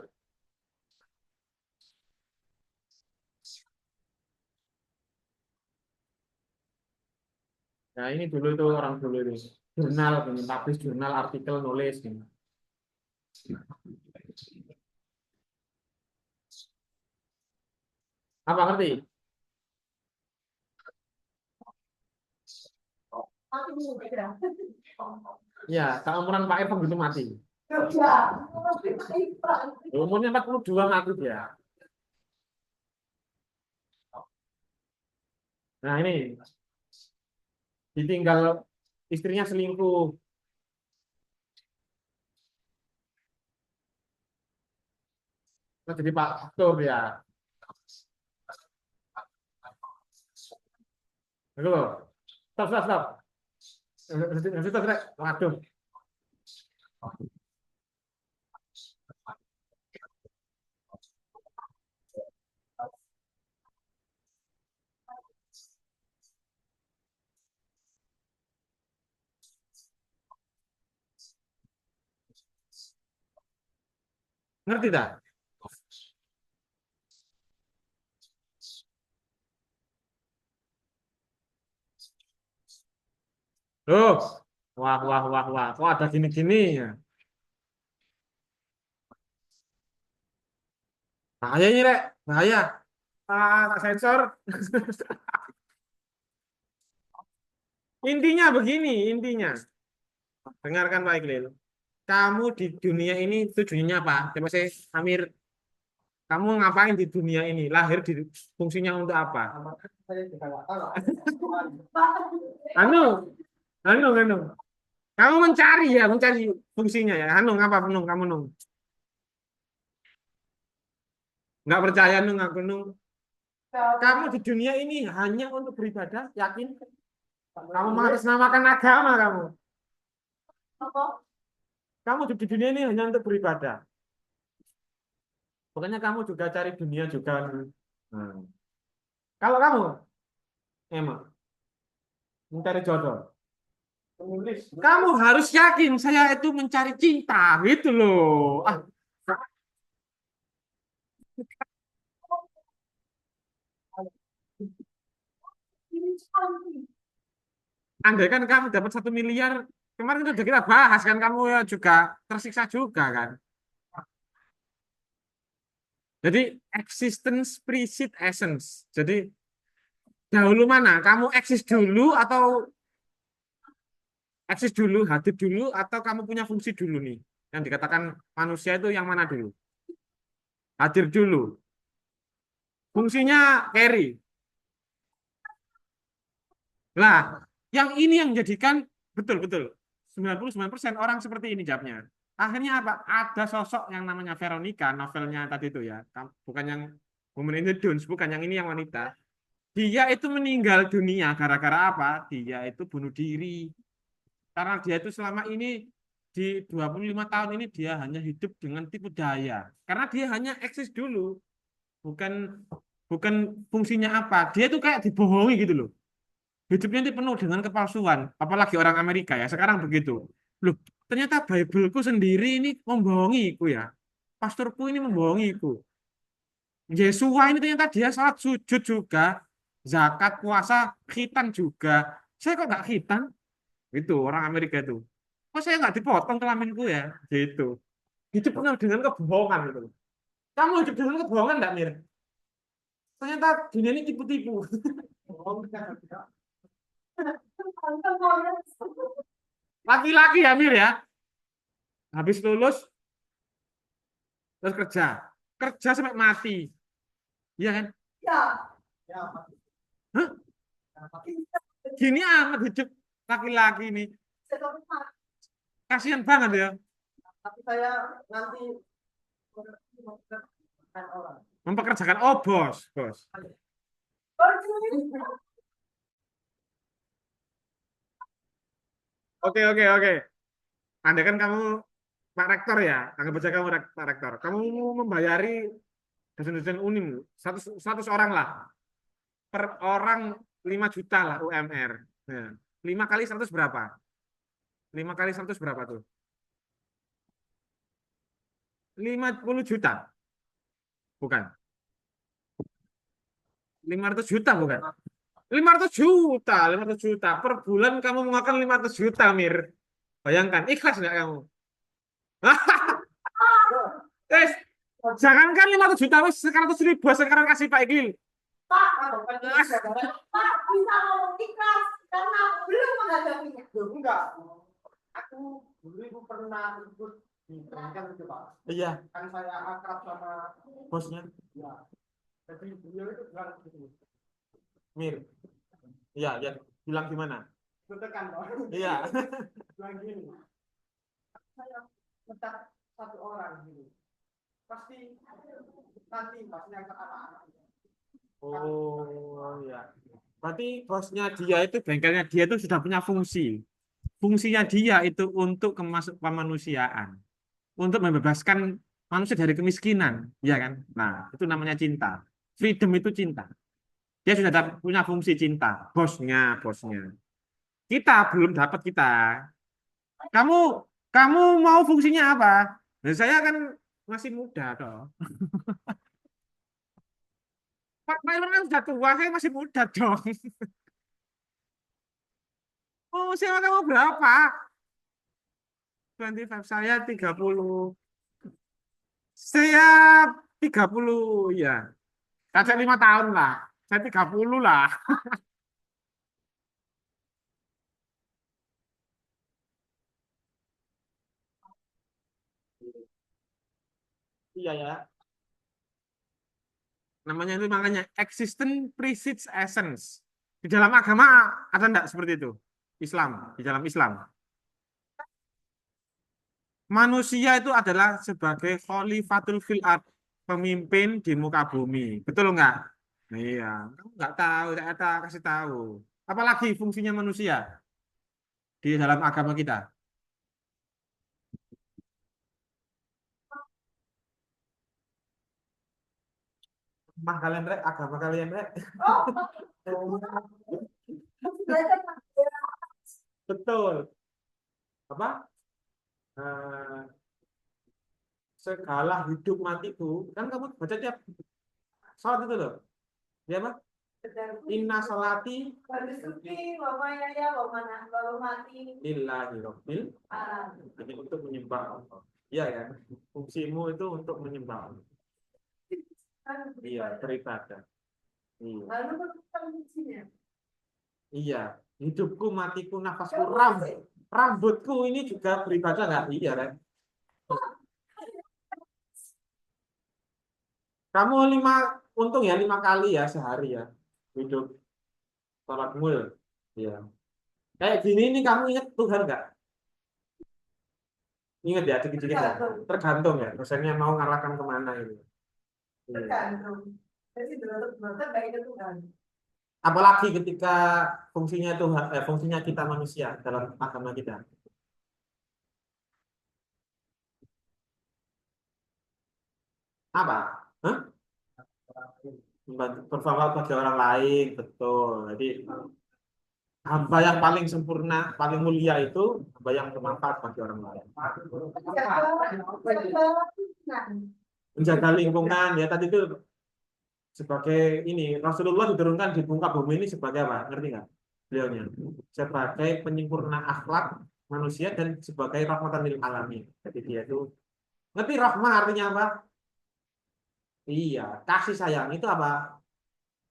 Nah, ini dulu itu orang dulu itu jurnal, ini publish jurnal, artikel, nulis. Ini. Apa ngerti? Mati dulu, kira. Ya, keumuran Pak Irfan itu mati. Kerja. Umurnya 42 mati dia. Nah, ini ditinggal istrinya selingkuh. Terus jadi Pak Dokter ya. Itu loh. Stop, stop, stop. Stop, stop. Waduh. Ngerti tak? Loh. Wah, wah, wah, wah. Kok ada gini-gini ya? Bahaya ini, Rek. Bahaya. Tak sensor. Intinya begini, intinya. Dengarkan Pak Iqlil. Kamu di dunia ini tujuannya apa? Coba saya, Amir, kamu ngapain di dunia ini? Lahir di fungsinya untuk apa? Anu, anu. Kamu mencari ya, mencari fungsinya ya. Anu, apa Nung? Kamu Nung? Nggak percaya Nung, aku Nung. Kamu di dunia ini hanya untuk beribadah, yakin? Kamu mengatasnamakan agama kamu. Kamu di dunia ini hanya untuk beribadah. Pokoknya kamu juga cari dunia juga. Nah, kalau kamu, emang mencari jodoh. Kamu harus yakin saya itu mencari cinta, gitu loh. Ah, andai kan kamu dapat 1 miliar, kemarin udah kita bahas kan, kamu ya juga tersiksa juga kan. Jadi existence precede essence. Jadi dahulu mana? Kamu eksis dulu atau eksis dulu, hadir dulu, atau kamu punya fungsi dulu nih? Yang dikatakan manusia itu yang mana dulu? Hadir dulu. Fungsinya carry. Nah, yang ini yang menjadikan betul-betul 99% orang seperti ini jawabnya. Akhirnya apa? Ada sosok yang namanya Veronica, novelnya tadi itu ya. Bukan yang Woman in the Dunes, bukan yang ini yang wanita. Dia itu meninggal dunia gara-gara apa? Dia itu bunuh diri. Karena dia itu selama ini di 25 tahun ini dia hanya hidup dengan tipu daya. Karena dia hanya eksis dulu, bukan bukan fungsinya apa. Dia itu kayak dibohongi gitu loh. Hidupnya itu penuh dengan kepalsuan, apalagi orang Amerika ya. Sekarang begitu. Loh, ternyata Bibleku sendiri ini membohongiku ya. Pastorku ini membohongiku. Yesua ini ternyata dia salat sujud juga, zakat, puasa, khitan juga. Saya kok nggak khitan? Itu orang Amerika itu. Kok saya nggak dipotong kelaminku ya? Gitu. Hidup penuh dengan kebohongan gitu. Kamu hidup dengan kebohongan nggak, Mir? Ternyata dunia ini tipu-tipu. Laki-laki ya, Mir ya. Habis lulus, terus kerja. Kerja sampai mati. Iya kan? Ya. Hah? Gini amat hidup laki-laki ini. Kasihan banget ya. Tapi saya nanti orang. Mempekerjakan, oh bos, bos. Oke. Andai kan kamu Pak Rektor ya, anggap aja kamu Pak Rektor. Kamu membayari dosen-dosen UNIM 100 orang lah, per orang 5 juta lah UMR. Ya. 5 kali 100 berapa? 5 kali 100 berapa tuh? 50 juta, bukan? 500 juta bukan? Lima ratus juta per bulan kamu mengeluarkan 500 juta, Mir. Bayangkan, ikhlas nggak kamu? Wes, jangankan 500 juta, wes 100.000 sekarang kasih Pak Iqlil. Pak, Pak, bisa ngomong ikhlas karena aku belum menghadapinya. Loh, enggak. Aku dulu ibu pernah ikut di pernikahan itu Pak. Iya, Kan saya akrab sama bosnya. ya. Jadi beliau itu bilang gitu. Mir. Iya, ya. Bilang gimana? Itu tekan Pak. Iya. Bilang gini. Saya pecat satu orang gitu. Pasti nanti pasnya ke anak-anak. Oh, ya. Berarti bosnya dia itu, bengkelnya dia itu sudah punya fungsi. Fungsinya dia itu untuk kemanusiaan, untuk membebaskan manusia dari kemiskinan, ya kan? Nah, itu namanya cinta. Freedom itu cinta. Dia sudah punya fungsi cinta, bosnya. Kita belum dapat kita. Kamu kamu mau fungsinya apa? Nah, saya kan masih muda toh. Pak Iwan kan sudah tua, saya masih muda dong. Oh, usia kamu berapa? 25, saya 30. Saya 30 ya. Kakak 5 tahun lah. Saya 30 lah. Iya ya. Namanya itu makanya existence precedes essence. Di dalam agama ada enggak seperti itu? Islam, di dalam Islam. Manusia itu adalah sebagai khalifatul fil ard, pemimpin di muka bumi. Betul enggak? Iya, kamu enggak tahu, saya kasih tahu. Apalagi fungsinya manusia di dalam agama kita? Mah kalian rek, agama kalian rek. Belajar Betul. Apa? Eh, segala hidup matiku. Kan kamu baca tiap salat itu loh. Ya apa? Inna salati Bersuci, Bapak ya, Bapak mati. lillahi rabbil Ah, jadi untuk menyembah Allah. Iya ya. Fungsimu itu untuk menyembah Allah. kan Iya, beribadah. Iya. lalu kan fungsinya. Iya. Hidupku, matiku, nafasku, rambutku ini juga beribadah nggak? Iya, Ren. Kamu untung ya 5 kali ya sehari ya hidup sholat mul. Iya. Kayak gini ini kamu ingat Tuhan nggak? Ingat ya, dikit-dikit ya. Tergantung ya, dosennya mau ngarahkan kemana ini. Iya. Tergantung. Jadi berotot baik itu Tuhan. Apalagi ketika fungsinya Tuhan, fungsinya kita manusia dalam agama kita. Apa? Hah? Bermanfaat bagi orang lain, betul. Jadi hamba yang paling sempurna, paling mulia itu hamba yang bermanfaat bagi orang lain. Menjaga lingkungan ya tadi itu sebagai ini Rasulullah diturunkan di muka bumi ini sebagai apa? Ngerti nggak? Beliaunya sebagai penyempurna akhlak manusia dan sebagai rahmatan lil alamin. Jadi dia itu ngerti rahmah artinya apa? Iya, kasih sayang itu apa?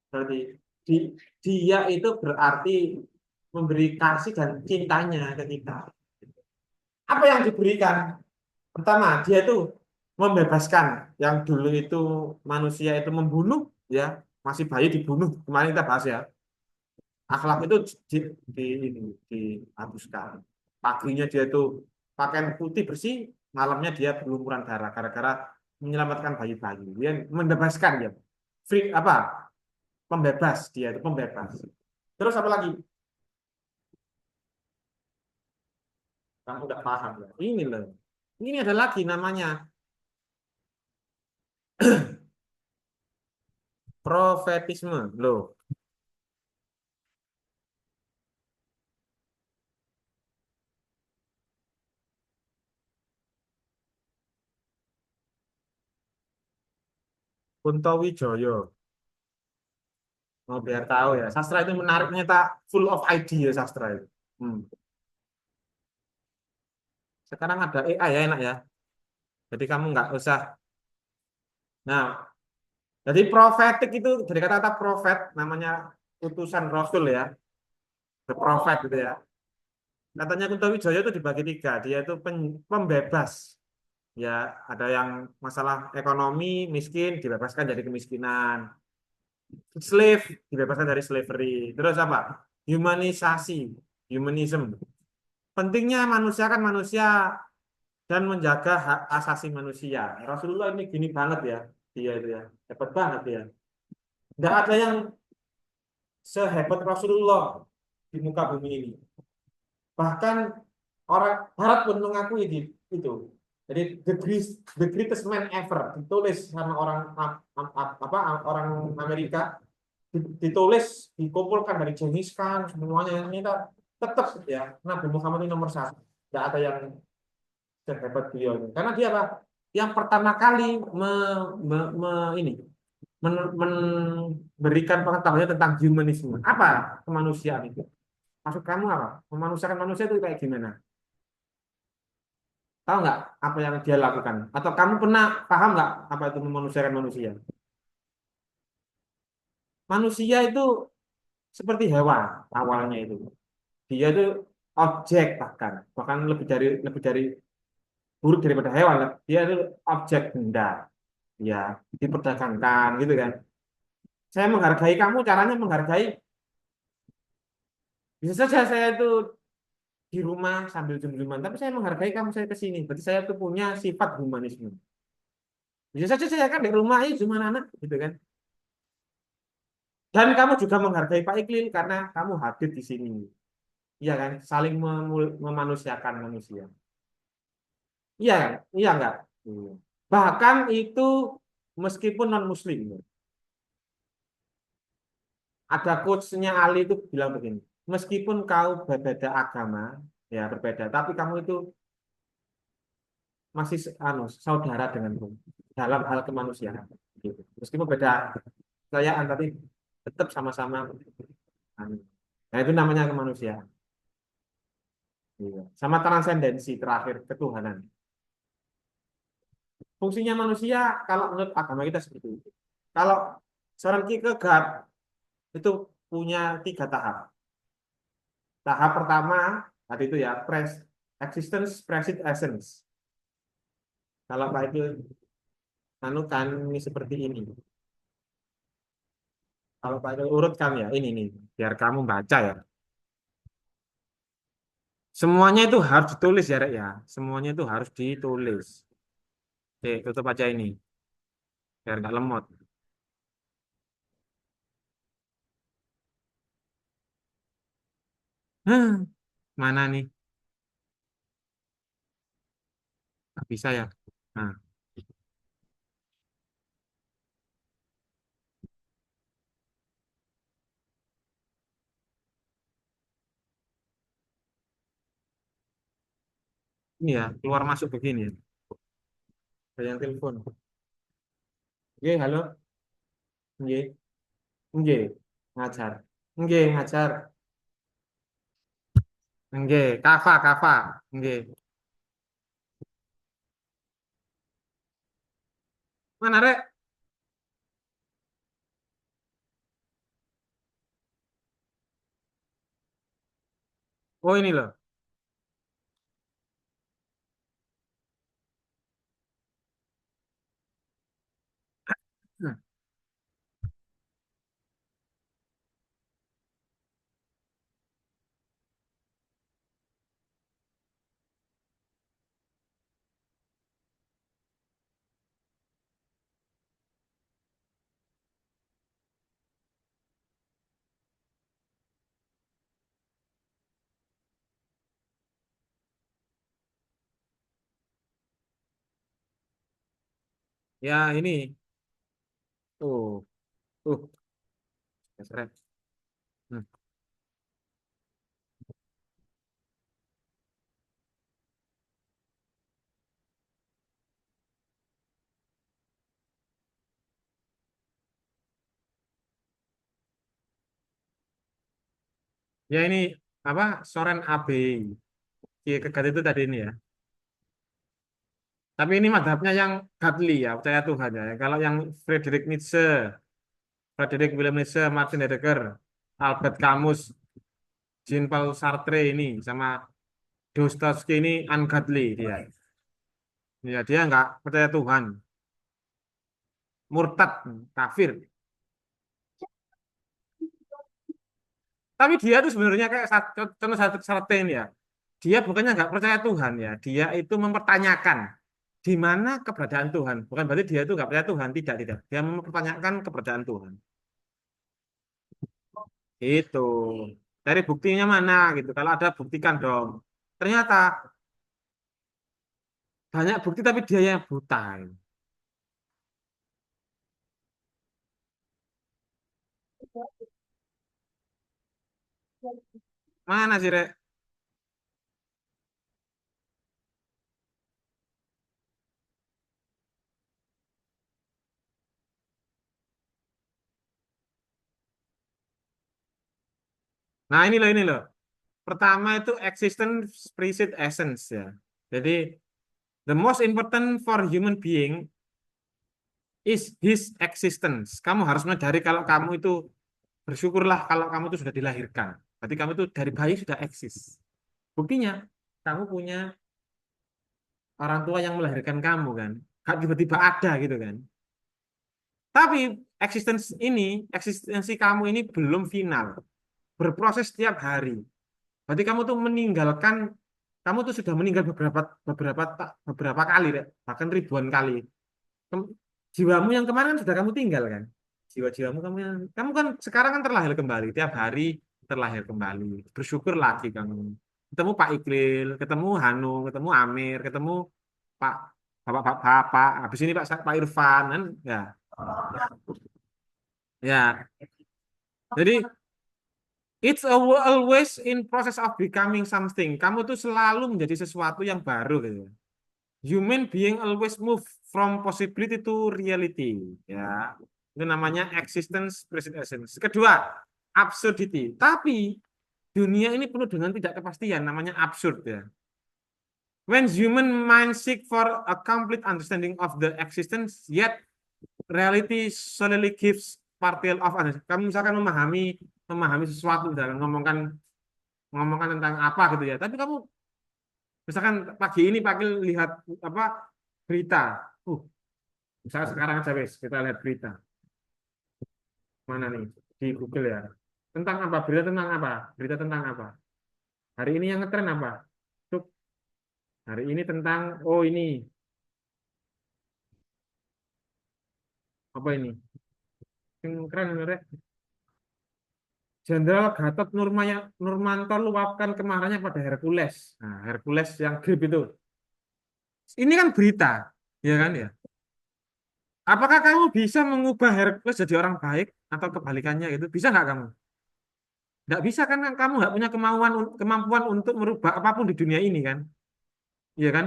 Berarti di- dia itu berarti memberi kasih dan cintanya ke kita. Apa yang diberikan? Pertama, dia itu membebaskan yang dulu itu manusia itu membunuh ya, masih bayi dibunuh. Kemarin kita bahas ya. Akhlak itu di, dihapuskan. Paginya dia itu pakaian putih bersih, malamnya dia berlumuran darah gara-gara menyelamatkan bayi-bayi. Dia membebaskan ya. Free apa? Pembebas dia itu pembebas. Terus apa lagi? Kamu udah paham ya. Ini loh. Ini ada lagi namanya profetisme loh. Kunto Wijoyo. Oh, biar tahu ya. Sastra itu menariknya tak full of idea sastra itu. Hmm. Sekarang ada AI ya enak ya. Jadi kamu nggak usah. Nah, jadi profetik itu dari kata-kata profet namanya utusan Rasul ya, the prophet gitu ya. Katanya Kunto Wijoyo itu dibagi tiga. Dia itu pembebas. Ya, ada yang masalah ekonomi, miskin, dibebaskan dari kemiskinan. Slave, dibebaskan dari slavery. Terus apa? Humanisasi, humanism. Pentingnya manusia kan manusia dan menjaga hak asasi manusia. Rasulullah ini gini banget ya, dia itu ya, hebat banget ya. Tidak ada yang sehebat Rasulullah di muka bumi ini. Bahkan orang Barat pun mengakui itu. Jadi the greatest man ever ditulis sama orang apa orang Amerika, ditulis dikumpulkan dari Genghis Khan semuanya ini tetap ya Nabi Muhammad ini nomor satu. Tidak ada yang sehebat beliau ini. Karena dia apa? Yang pertama kali ini memberikan pengetahuan tentang humanisme. Apa kemanusiaan itu? Maksud kamu apa? Memanusiakan manusia itu kayak gimana? Tahu nggak apa yang dia lakukan? Atau kamu pernah paham nggak apa itu memanusiakan manusia? Manusia itu seperti hewan awalnya itu. Dia itu objek bahkan lebih dari buruk daripada hewan. Dia itu objek benda, ya diperdagangkan gitu kan. Saya menghargai kamu, caranya menghargai bisa saja saya itu di rumah sambil jum-juman, tapi saya menghargai kamu saya ke sini. Berarti saya tuh punya sifat humanisme. Bisa saja saya kan di rumah ini cuma anak gitu kan. Dan kamu juga menghargai Pak Iqlil karena kamu hadir di sini. Iya kan? Saling memanusiakan manusia. Iya, iya enggak? Hmm. Bahkan itu meskipun non muslim. Ada quotes-nya Ali itu bilang begini. Meskipun kau berbeda agama, ya berbeda, tapi kamu itu masih saudara denganku dalam hal kemanusiaan. Gitu. Meskipun beda kekayaan, tapi tetap sama-sama. Nah, itu namanya kemanusiaan. Iya. Sama transendensi terakhir ketuhanan. Fungsinya manusia kalau menurut agama kita seperti itu. Kalau seorang Kierkegaard itu punya tiga tahap. Tahap pertama tadi itu ya existence, present, essence. Kalau Pak itu anu kan ini seperti ini. Kalau Pak itu urutkan ya ini nih biar kamu baca ya. Semuanya itu harus ditulis ya, Rek ya. Semuanya itu harus ditulis. Oke, tutup aja ini biar nggak lemot. Mana nih? Nggak bisa ya. Nah, ini ya keluar masuk begini ya. Ada yang telepon. Oke, halo. Oke, oke, ngajar. Oke, ngajar. Oke, Kava, Kava. Oke. Mana, Rek? Oh, ini loh. Ya, ini. Tuh, tuh. Rek. Hmm. Ya ini apa Soren Abe. Kegat itu tadi ini ya. Tapi ini madhabnya yang godly ya, percaya Tuhan ya. Kalau yang Friedrich Nietzsche, Friedrich Wilhelm Nietzsche, Martin Heidegger, Albert Camus, Jean-Paul Sartre ini sama Dostoevsky ini ungodly dia. Ya dia nggak percaya Tuhan, murtad, kafir. Tapi dia tuh sebenarnya kayak contoh satu Sartre ini ya. Dia bukannya nggak percaya Tuhan ya, dia itu mempertanyakan di mana keberadaan Tuhan. Bukan berarti dia itu nggak percaya Tuhan, tidak, tidak. Dia mempertanyakan keberadaan Tuhan. Itu. Dari buktinya mana gitu. Kalau ada buktikan dong. Ternyata banyak bukti tapi dia yang buta. Mana sih, Rek? Nah, ini loh. Pertama itu existence precedes essence ya. Jadi the most important for human being is his existence. Kamu harus menyadari kalau kamu itu bersyukurlah kalau kamu itu sudah dilahirkan. Berarti kamu itu dari bayi sudah eksis. Buktinya kamu punya orang tua yang melahirkan kamu kan. Gak tiba-tiba ada gitu kan. Tapi eksistensi kamu ini belum final. Berproses setiap hari. Berarti kamu tuh meninggalkan, kamu tuh sudah meninggal beberapa kali, Rek. Bahkan ribuan kali. Jiwamu yang kemarin kan sudah kamu tinggal kan. Jiwa-jiwamu kamu kan sekarang kan terlahir kembali. Tiap hari terlahir kembali. Bersyukur lagi kamu. Ketemu Pak Iklil, ketemu Hanung, ketemu Amir, ketemu Pak Bapak, habis ini Pak Irfan kan ya. Ya. Jadi always in process of becoming something. Kamu tuh selalu menjadi sesuatu yang baru gitu. Human being always move from possibility to reality. Ya, itu namanya existence present essence. Kedua, absurdity. Tapi dunia ini penuh dengan tidak kepastian, namanya absurd ya. When human mind seek for a complete understanding of the existence, yet reality solely gives partial of understanding. Kamu misalkan memahami sesuatu dan ngomongkan tentang apa gitu ya. Tapi kamu misalkan pagi ini pakai lihat apa berita. Misalnya sekarang aja wes kita lihat berita. Mana nih di Google ya. Tentang apa? Berita tentang apa? Berita tentang apa? Hari ini yang ngetren apa? Tuh, hari ini tentang ini apa ini? Yang keren bener. Jenderal Gatot Nurmantio luapkan kemarahannya pada Hercules. Nah, Hercules yang grip itu. Ini kan berita, ya kan ya? Apakah kamu bisa mengubah Hercules jadi orang baik atau kebalikannya gitu? Bisa nggak kamu? Nggak bisa karena kamu nggak punya kemampuan untuk merubah apapun di dunia ini kan? Iya kan?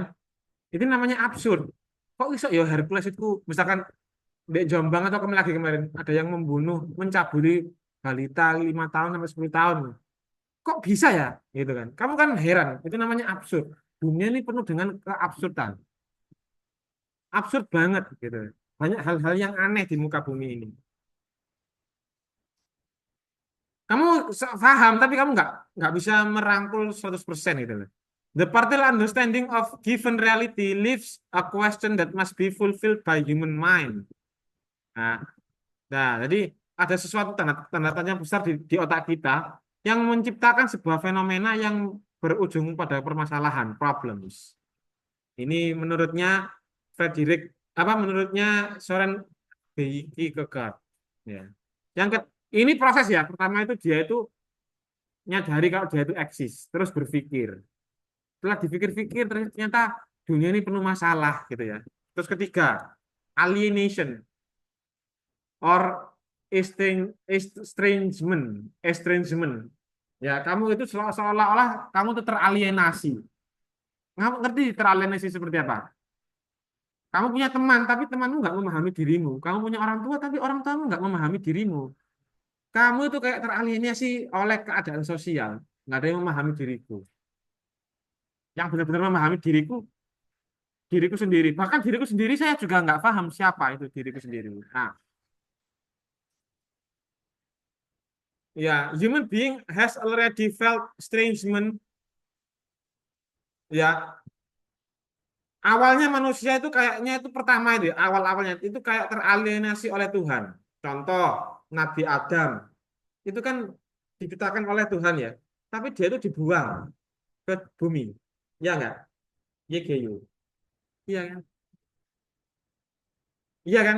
Itu namanya absurd. Kok bisa ya Hercules itu misalkan di Jombang atau lagi kemarin ada yang mencabuli balita 5 tahun sampai 10 tahun. Kok bisa ya? Gitu kan? Kamu kan heran. Itu namanya absurd. Dunia ini penuh dengan keabsurdan. Absurd banget gitu. Banyak hal-hal yang aneh di muka bumi ini. Kamu paham, tapi kamu nggak bisa merangkul 100% gitu loh. The partial understanding of given reality leaves a question that must be fulfilled by human mind. Nah, jadi ada sesuatu tanda tanya besar di otak kita yang menciptakan sebuah fenomena yang berujung pada permasalahan, problems. Ini menurutnya Frederick, menurutnya Soren Kierkegaard. Ya. Yang ke, ini proses ya. Pertama itu dia itu nyadari kalau dia itu eksis, terus berpikir. Setelah dipikir-pikir ternyata dunia ini penuh masalah gitu ya. Terus ketiga, alienation or estrangement. Ya, kamu itu seolah-olah kamu itu teralienasi. Kamu ngerti teralienasi seperti apa? Kamu punya teman, tapi temanmu nggak memahami dirimu. Kamu punya orang tua, tapi orang tuamu nggak memahami dirimu. Kamu itu kayak teralienasi oleh keadaan sosial. Nggak ada yang memahami diriku. Yang benar-benar memahami diriku sendiri. Bahkan diriku sendiri saya juga nggak paham siapa itu diriku sendiri. Nah, ya, human being has already felt estrangement. Ya, awalnya manusia itu kayaknya itu pertama itu, awal-awalnya itu kayak teralienasi oleh Tuhan. Contoh, Nabi Adam itu kan diciptakan oleh Tuhan ya, tapi dia itu dibuang ke bumi. Ya enggak? YGU. Iya kan? Iya kan?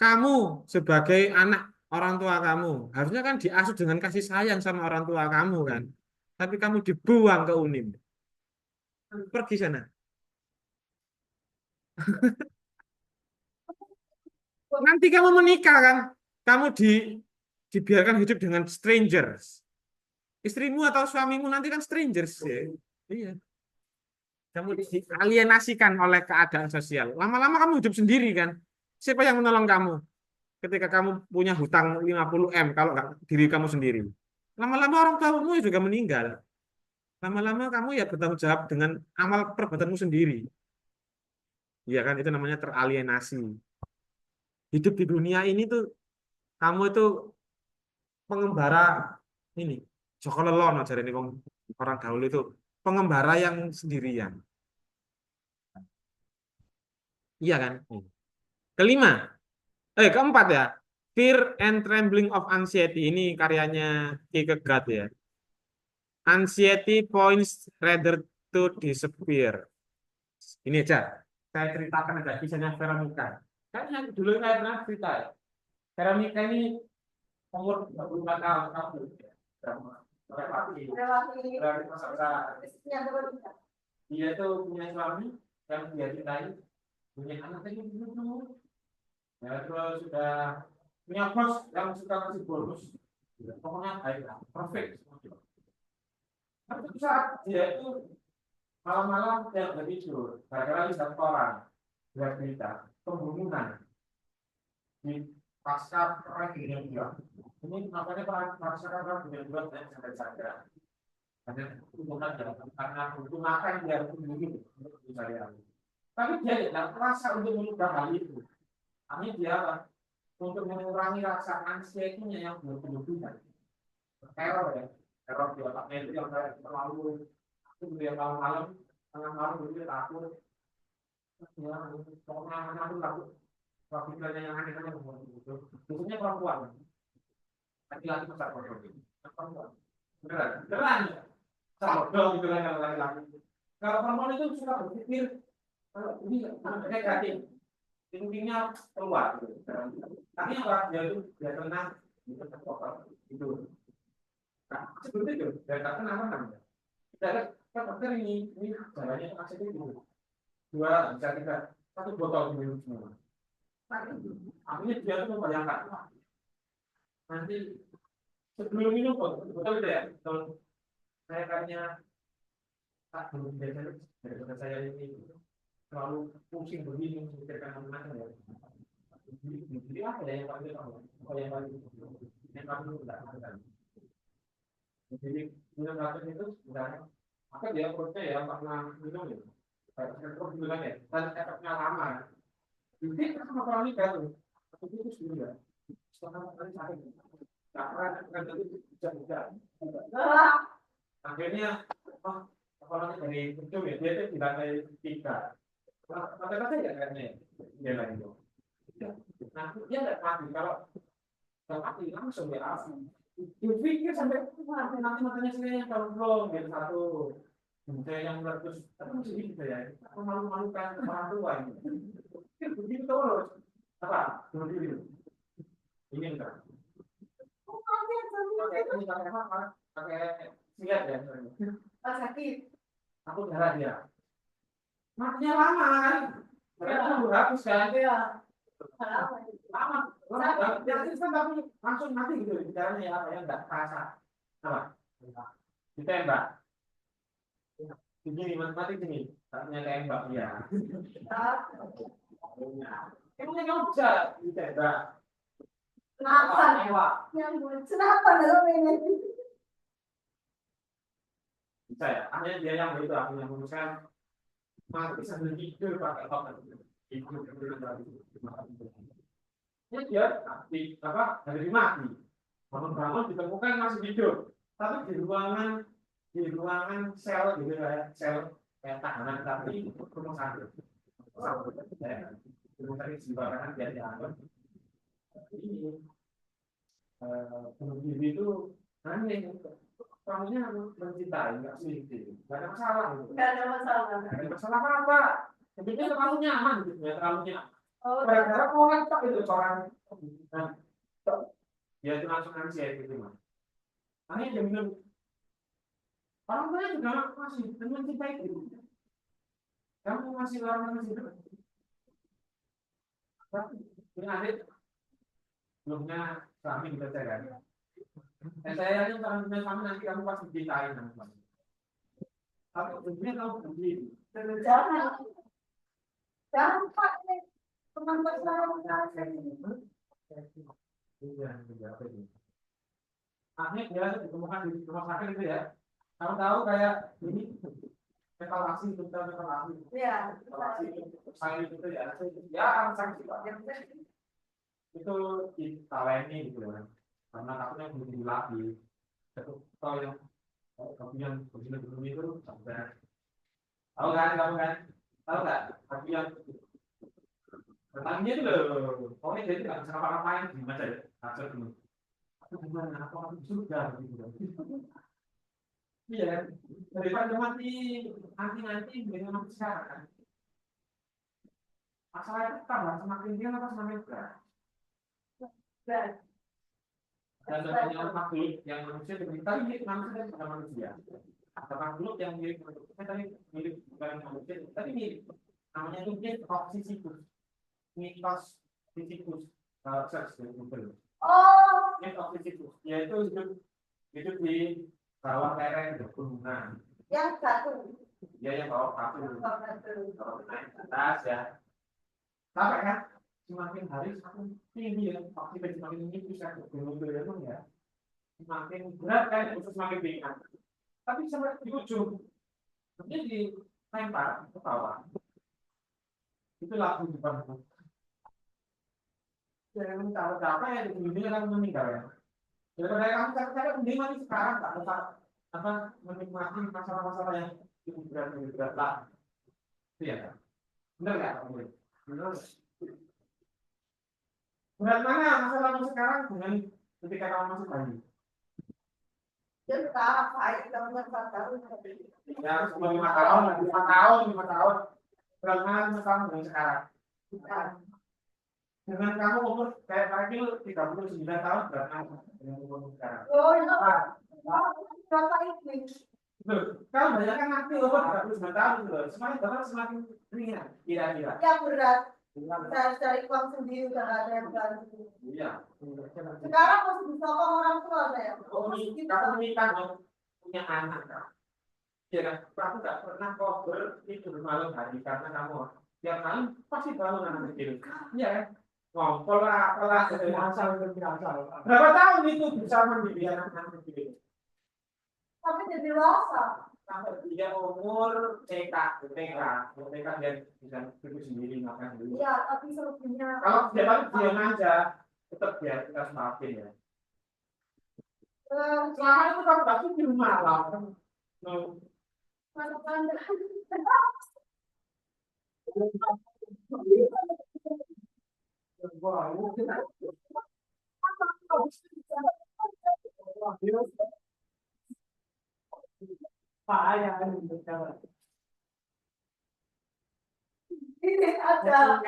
Kamu sebagai anak orang tua kamu harusnya kan diasuh dengan kasih sayang sama orang tua kamu kan. Tapi kamu dibuang ke Unim. Pergi sana. Nanti kamu menikah kan? Kamu dibiarkan hidup dengan strangers. Istrimu atau suamimu nanti kan strangers ya. Iya. Kamu dialienasikan oleh keadaan sosial. Lama-lama kamu hidup sendiri kan? Siapa yang menolong kamu? Ketika kamu punya hutang 50 M kalau nggak diri kamu sendiri. Lama-lama orang tuamu juga meninggal. Lama-lama kamu ya bertanggung jawab dengan amal perbuatanmu sendiri. Iya kan? Itu namanya teralienasi. Hidup di dunia ini tuh kamu itu pengembara ini. Joko Lelon aja ini orang dahulu itu pengembara yang sendirian. Iya kan? Kelima, keempat ya. Fear and Trembling of Anxiety ini karyanya Kierkegaard ya. Anxiety points rather to disappear. Ini aja. Saya ceritakan aja kisahnya Veronica. Kayaknya dulu saya pernah cerita ya. Veronica ini umur 24 tahun. Kamu. Relasi. Dia itu punya suami yang dia cintai, punya anak yang lucu. Ya, terus sudah punya bos yang suka kasih bonus. Pokoknya baik lah, perfect. Tapi saat dia itu malam-malam dia nggak tidur, gara-gara lihat koran, lihat berita pembunuhan di pasca perang dunia kedua. Ini makanya pasca perang dunia kedua saya sampai sadar. Karena hubungan karena untuk makan dia harus membunuh untuk mencari air. Tapi dia tidak merasa untuk mengubah hal itu. Hanya dia untuk mengurangi rasa anxiety-nya yang berlebihan. Teror ya, teror di otaknya itu yang terlalu itu dia malam-malam, tengah malam itu takut. Ya, pokoknya aku takut. Pikirannya yang aneh-aneh begitu. Khususnya perempuan. Laki-laki besar perempuan. Beneran. Bodoh gitu kan kalau laki-laki. Kalau perempuan itu suka berpikir ini kayak kreatif. Tingginya keluar gitu. Tapi orang dia itu dia tenang itu terpokok itu. Nah, seperti itu. Dan kenapa namanya? Kita lihat kan dokter ini jalannya masih itu. Dua bisa kita satu botol minum semua. Akhirnya dia tuh membayangkan nanti sebelum minum botol itu ya. Saya kayaknya tak belum biasanya daripada saya ini terlalu pusing begini memikirkan macam-macam ya. Jadi apa ya yang paling apa yang paling tidak ada. Jadi minum racun itu sebenarnya apa dia perutnya ya karena minum ya. Kayak terus bilang ya dan efeknya lama. Jadi sama orang ini kan itu juga setelah kali sakit. Karena itu bisa akhirnya apalagi dari itu ya dia itu tidak dari tiga kata-kata ya kayaknya dia lagi itu nah dia tidak mati kalau mati langsung dia asli dipikir sampai nanti matanya saya kalau belum gitu satu saya yang terus tapi masih gitu ya aku malu-malukan orang tua ini begitu terus apa dulu ini enggak pakai siap ya pas sakit aku darah dia matinya lama kan mereka udah habis kan ya lama dia kan tapi langsung mati gitu bicaranya ya apa ya enggak terasa apa ditembak begini mati gini saatnya tembak ya emangnya kamu bisa ditembak Senapan. Mewah. Senapan dalam ini. Bisa ya, akhirnya dia yang itu akhirnya memutuskan mati sambil tidur pakai topeng. Tidur ini dia di apa dari mati bangun-bangun ditemukan masih hidup tapi di ruangan sel gitu kayak sel kayak tahanan tapi rumah sakit rumah sakit sembarangan dia dianggap ini bunuh diri itu aneh suaminya mencintai nggak selingkuh nggak ada masalah gitu. Nggak ada masalah. Nggak ada masalah apa sebetulnya terlalu nyaman gitu ya terlalu nyaman Oh, gara-gara orang tak itu orang dia itu langsung nangis ya gitu mas akhirnya dia bilang orang tuanya juga masih mencintai itu kamu masih orang masih hidup ini adik belumnya suami kita kan saya yakin kalau punya suami nanti kamu pasti cintai tapi sebenarnya kamu begini jangan Pak. Teman bersalah. akhirnya dia ditemukan di rumah sakit itu ya kamu tahu kayak ini evaluasi tentang evaluasi Iya. saya itu ya ya sanksi pak itu ditawani gitu kan karena takutnya belum lagi kalau yang begini itu sampai tahu kan kamu kan tahu nggak tapi yang pertanyaannya itu loh pokoknya jadi nggak bisa apa-apain gimana ya hasil dulu aku gimana aku sudah gitu iya kan daripada mati nanti dengan mati sekarang kan masalah itu tambah semakin dia apa semakin berat dan banyak makhluk yang manusia diminta milik manusia dan bukan manusia atau makhluk yang milik manusia tapi milik bukan manusia tapi milik namanya itu dia toksisikus mitos fisikus search di Google toksisikus yaitu hidup di bawah lereng gunungan Yang satu. dia yang bawa batu kalau naik ke atas ya sampai kan semakin hari semakin tinggi ya oksigen semakin tinggi bisa gunung ya semakin berat kan itu semakin ringan tapi sampai di ujung dia dilempar ke bawah itu lagu di bawah jangan capek ya di dunia kan meninggal ya daripada kamu capek mending mati sekarang tak usah apa menikmati masalah-masalah yang cukup berat lah itu ya kan benar nggak kamu benar berat mana masalahmu sekarang dengan ketika kamu masih bayi Dia sekarang baik kamu yang 4 tahun. ya harus 5 tahun berat mana 5 tahun dengan sekarang dengan kamu umur kayak lagi 39 tahun berat mana dengan umur sekarang Oh itu berapa ini? Kalau banyak kan nanti umur 39 tahun semakin ringan kira-kira Ya berat. Saya cari uang sendiri udah nggak ada yang bantu. iya Sekarang masih disokong orang tua saya. kamu menikah punya anak kan ya kan kamu nggak pernah cover tidur malam hari karena kamu tiap malam pasti bangun anak kecil iya kan ngompol lah apalah berapa tahun itu bisa mendidik anak kecil Tapi jadi dewasa. sampai dia umur TK dia bisa hidup sendiri makan sendiri Iya, tapi selebihnya. kalau dia diam aja tetap dia kita semakin ya selama itu kamu pasti di rumah lah Mana pandai. Ini ada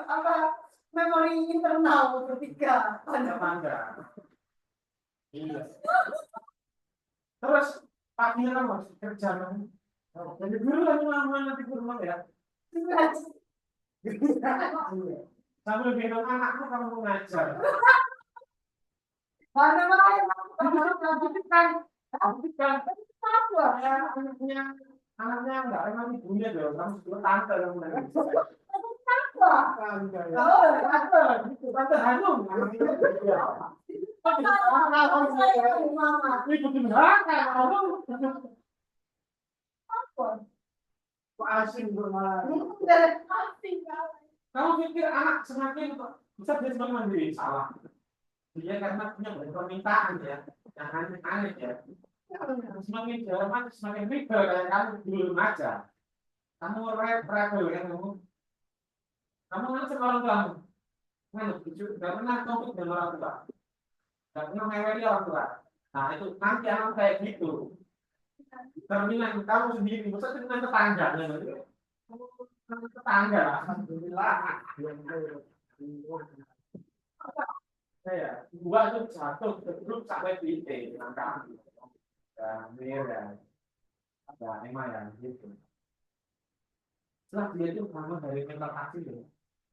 apa memori internal bertiga. Bangga. Iya. Terus paginya kan harus kerja kan. Jadi dulu lagi lama nanti ke rumah ya. Sambil gendong anakmu kamu mengajar. Mana Kan apa ya anaknya Anaknya nggak emang ibunya dong, kamu sebut tante kamu nanti. Tante, gitu, tante Hanum. Ibu di neraka, Hanum. Kok asing bermalah. Kamu pikir anak semakin bisa dia semakin mandiri? Salah. Dia karena punya banyak permintaan ya, yang aneh-aneh ya. Semakin Jerman semakin rebel kayak kamu dulu aja. Kamu rebel kan kamu. Kamu ngancam orang kamu. Gak pernah konflik dengan orang tua. Gak pernah meweli orang tua. Nah itu nanti anak kayak gitu. Terminal kamu sendiri, masa dengan tetangganya. Tetangga lah, alhamdulillah. Saya, gua tuh satu grup sampai di dengan kami. Dan merah, ada emang yang gitu. Setelah dia itu kamu dari mental aksi ya.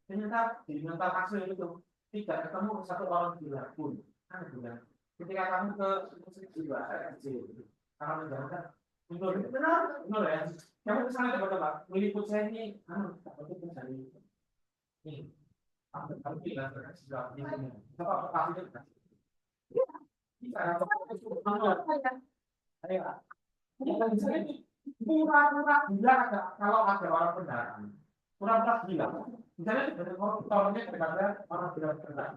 Ternyata di mental aksi itu tidak ketemu satu orang gila pun. Aneh juga. Ketika kamu ke musik jiwa, kecil, kamu menjalankan benar, benar ya. Kamu kesana coba-coba, meliput saya ini, apa itu dari ini, kamu bilang sudah ini, apa itu? Bisa, ayo, pura-pura gila ada kalau ada orang benar, pura-pura gila. Misalnya dari koruptornya kepada orang benar-benar.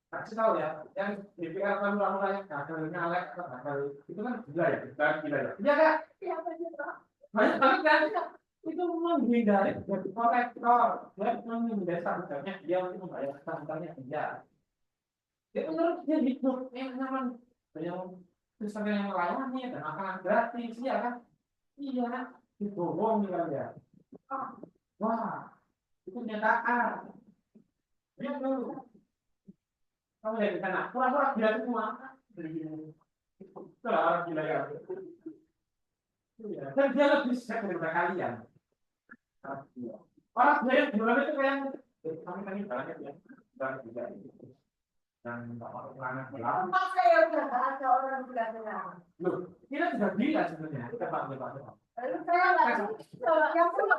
Kasih tahu ya, yang DPR kan orang-orang yang gagal nyalek atau gagal itu kan gila ya, bukan gila ya. Iya kan? Iya benar. Banyak banget kan? Itu menghindari dari kolektor, dia menghindari standarnya dia untuk membayar standarnya dia. Dia menurut dia hidup yang nyaman, yang misalnya yang melayani dan makanan gratis, iya kan? Iya kan? Dibohong kan ya. Wah, itu nyataan. Dia dulu. Kamu lihat di sana, pura-pura gila semua. Itulah orang gila ya. Dan dia lebih siap daripada kalian. Orang gila yang gila itu kayak kami banyak ya, banyak juga. Dan orang gelap. Saya udah nggak ada orang gila-gila. Loh, kita sudah gila sebenarnya. Kita pak. Lalu saya nggak yang punya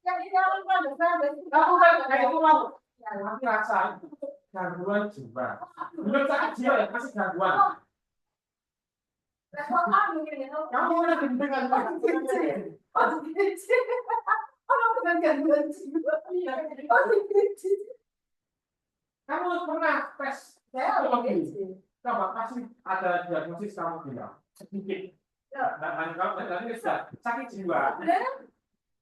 yang idealan pada saya. Kamu kan kayak itu mau. Nanti rasa itu gangguan jiwa. Belum sakit jiwa ya, masih gangguan. Kamu udah gendeng kan? Orang dengan gangguan jiwa. Kamu pernah tes psikologi? Coba pasti ada diagnosis kamu bilang sedikit. Dan kalau tadi sudah sakit jiwa.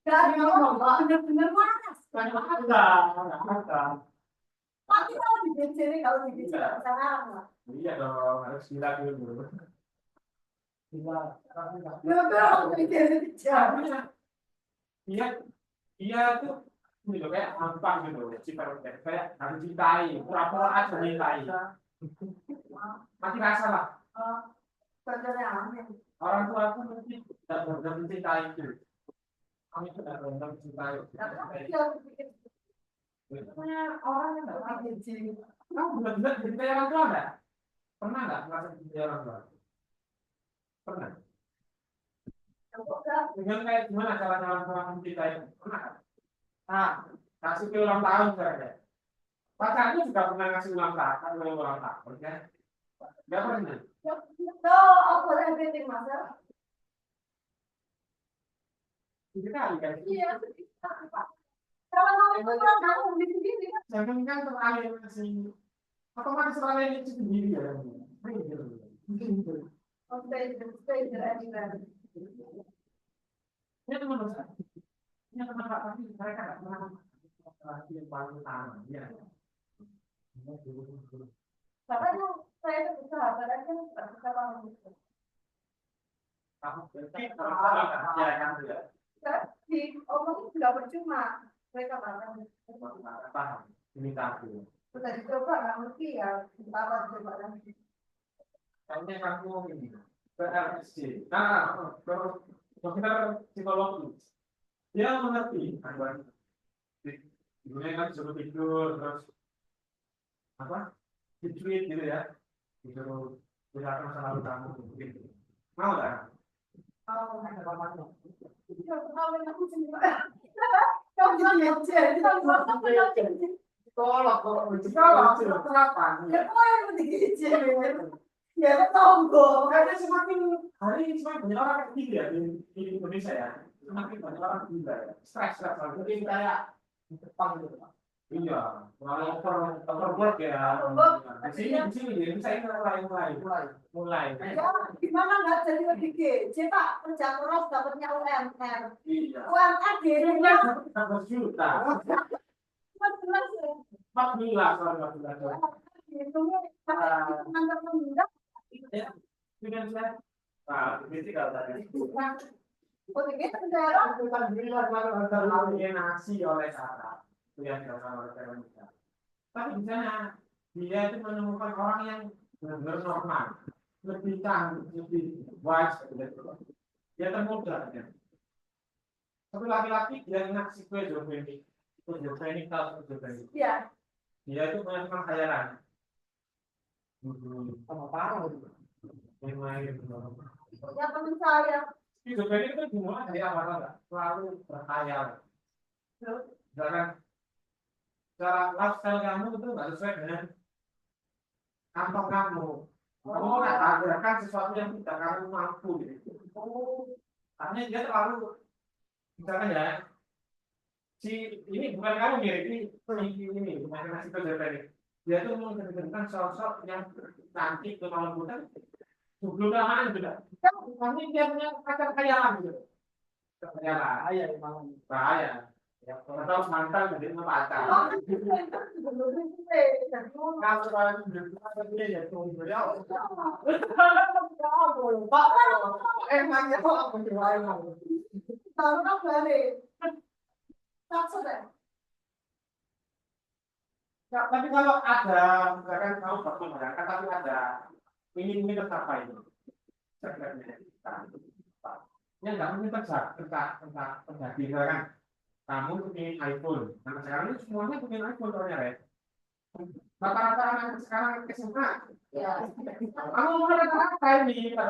Benar-benar panas. Ada. Pasti kalau di sini kalau di sana. Iya dong, harus gila dulu. Gila. Iya tuh ini loh kayak gampang gitu, kayak harus cintai, pura-pura aja cintai. Mati rasa lah. Orang tua aku mungkin tidak benar mencintai itu. Kami tidak benar mencintai. Orang yang tidak pernah mencintai. Kamu benar-benar mencintai orang tua nggak? Pernah nggak merasa mencintai orang tua? Pernah. Dengan kayak gimana cara orang tua mencintai? Pernah nggak? Nah, kasih ke ulang tahun saja. Pacarnya juga pernah ngasih ulang tahun, kan? Nggak pernah. Aku everything masa. Sekali kan? Iya. Kalau kamu di sini kan. Jangan kan terlalu masih otomatis terlalu itu sendiri ya. Ya teman saya. Ya teman Pak, tapi mereka nggak pernah yang paling utama. Ya. Makanya saya itu bersahabat aja nggak bisa bangun itu. Kamu ya kan ya. Di omong itu nggak percuma. Mereka makan. Paham. Imitasi. Sudah dicoba nggak ngerti ya. Apa coba lagi. Kayaknya kamu ini PRSC. Nah, dokter psikologi. Dia mengerti kan, ibunya kan suruh tidur terus apa? Tweet gitu ya. Disuruh cerita masa lalu kamu gitu. Mau nggak? Oh, ada bapaknya. Tolak kok, kenapa? Ya tonggo. Kayaknya semakin hari ini semakin banyak orang kayak gitu ya di Indonesia ya. Semakin banyak orang gila ya. Stres. Jadi kayak di Jepang gitu Pak. Iya, mulai overwork ya. Di sini di Indonesia ini mulai. Ya, gimana nggak jadi lebih gaji Pak? Kerja keras dapatnya UMR. Iya. UMR di Ini rumah kan 14 juta. 14 ya. 14. Itu mantap mendak. Ya, dengan saya. Nah, ini kalau tadi. Oh, ini negara. Alhamdulillah kalau teralienasi oleh Arab, itu yang dilakukan oleh Veronica. Tapi di sana dia itu menemukan orang yang benar-benar normal, lebih canggih, lebih wise, gitu. Dia termuda. Ya. Satu laki-laki dia ngaksi schizophrenic, schizophrenic. Iya. Dia itu punya teman khayalan. Apa parah itu? Main-main. Ya teman saya. Schizophrenic itu dimulai dari awal enggak? Selalu berkhayal. Jangan cara lifestyle kamu itu nggak sesuai dengan kantong kamu. Kamu mengadakan sesuatu yang tidak kamu mampu. Gitu. Artinya dia terlalu, misalkan ya, si ini bukan kamu mirip ini bukan masih schizophrenic. Dia tuh menceritakan sosok yang cantik ke malam buta. Sebelum lama sudah. Kami dia punya pacar khayalan gitu. Bahaya memang bahaya. Ya, kalau tahu mantan jadi pacar. Kalau orang dia ya tuh beliau. Emangnya kok apa lain? Tahu kan balik. Tak sudah. Tapi kalau ada misalkan kamu bakal berangkat tapi ada ini tercapai itu. Sebenarnya ya nggak mungkin terjadi misalkan kamu punya iPhone. Nah sekarang ini semuanya punya iPhone soalnya ya. Rata-rata anak sekarang SMA. Ya. Kamu mau rata-rata ini ya.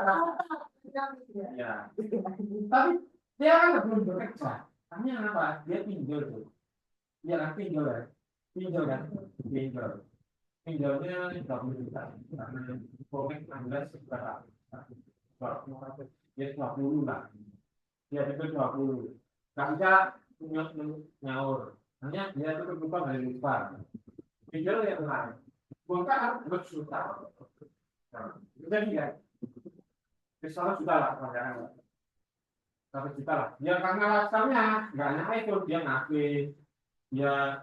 Tapi dia kan belum bekerja. Hanya apa? Dia pinjol tuh. Dia kan pinjol ya. Pinjolnya 30 juta. Karena pokoknya 16 juta. Ya 20 lah. Dia itu 20. Nggak bisa nyaur. Hanya dia itu terbuka dari lupa. Pinjol yang lain. Bongkar berjuta. Udah dia. Misalnya sudah lah panjangan. 1 juta lah. Dia karena lifestyle-nya nggak hanya itu dia ngafe, dia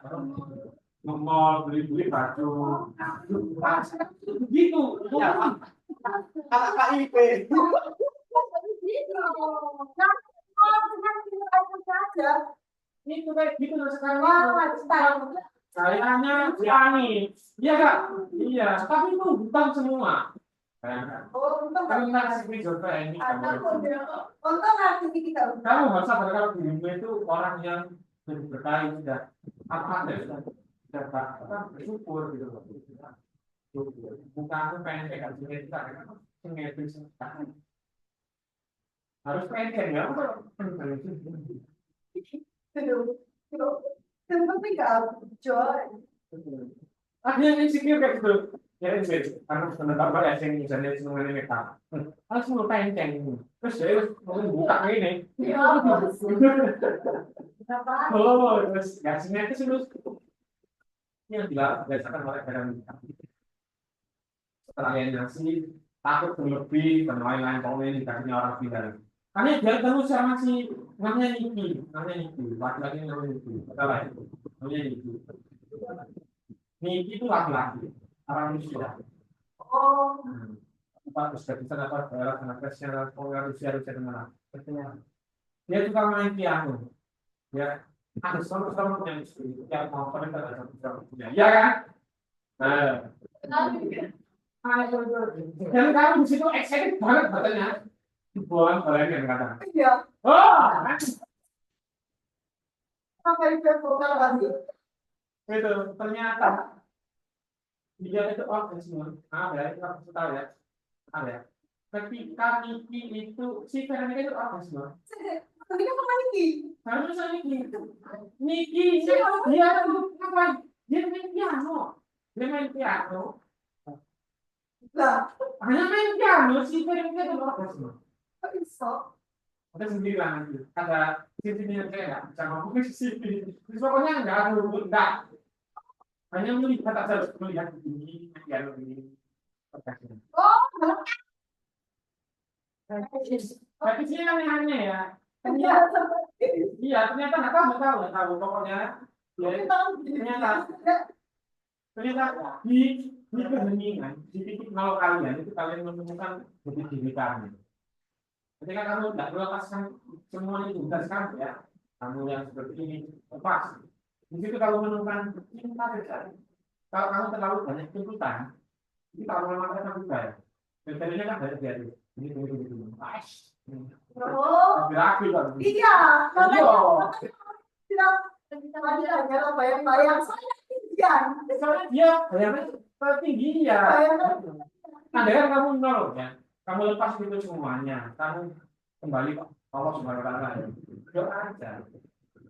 nge-mall beli baju. Begitu. Ya. Kakak IP. Itu kayak gitu sekarang. Kayaknya Ani. Iya kak. Iya. Tapi itu bukan semua. Karena schizophrenia ini. Kamu nggak usah berkata dirimu itu orang yang berkain sudah apa sudah bersyukur gitu loh. Bukan pengen pegang sini kita harus pengen ya. Ada yang insecure kayak gitu. Ya insecure karena sebentar ya yang misalnya semuanya mereka harus lu penceng terus dia mau buka ini. Oh terus nggak simetris terus yang dirasakan oleh badan setelah alienasi takut berlebih dan lain-lain pokoknya dikasihnya orang pintar. Karena dia tahu sama si namanya Niki laki-laki namanya Niki betul lah itu namanya Niki itu laki-laki orang Rusia. Oh. Apa Uzbekistan apa daerah sana Rusia mana? Dia juga main piano. Ya, ada solo yang yang mau komentar ada solo punya. Ya kan? Dan kamu di situ excited banget katanya. Dibuang kalian kata. Iya. Oh, Apa itu vokal lagi? itu ternyata dia itu semua. Ada itu aku tahu ya. Ada. ketika Niki itu si Veronica itu apa sih? Ini apa lagi? Harusnya Niki dia tuh ngapain? Dia main piano. Dia main piano. Lah, Hanya main piano si Veronica itu apa sih? kok bisa? Ada sendiri lah nanti. Ada sisi-sisinya saya nggak bisa ngomong ke sini. Terus pokoknya nggak ada enggak. Hanya melihat aja melihat ini piano ini. Oh, Tapi sih aneh-aneh ya. iya, Iya, ternyata nggak tahu. Pokoknya ya, ternyata di keheningan, di titik nol kalian itu kalian menemukan jati diri kalian. Ketika kamu tidak melepaskan semua itu sekarang ya, kamu yang seperti ini lepas. Di situ kalau menemukan cinta saja. Kalau kamu terlalu banyak tuntutan, itu kalau lama akan berubah. Kriteria kan banyak ya. Ini nice. oh, Berakhir kan. iya, Iya. bilang kalau bayang-bayang saya ketinggian. Soalnya dia bayangan tertinggi ya. Nah, dengan kamu nol ya, kamu lepas itu semuanya, kamu kembali ke Allah Subhanahu Wa Taala. Doa aja.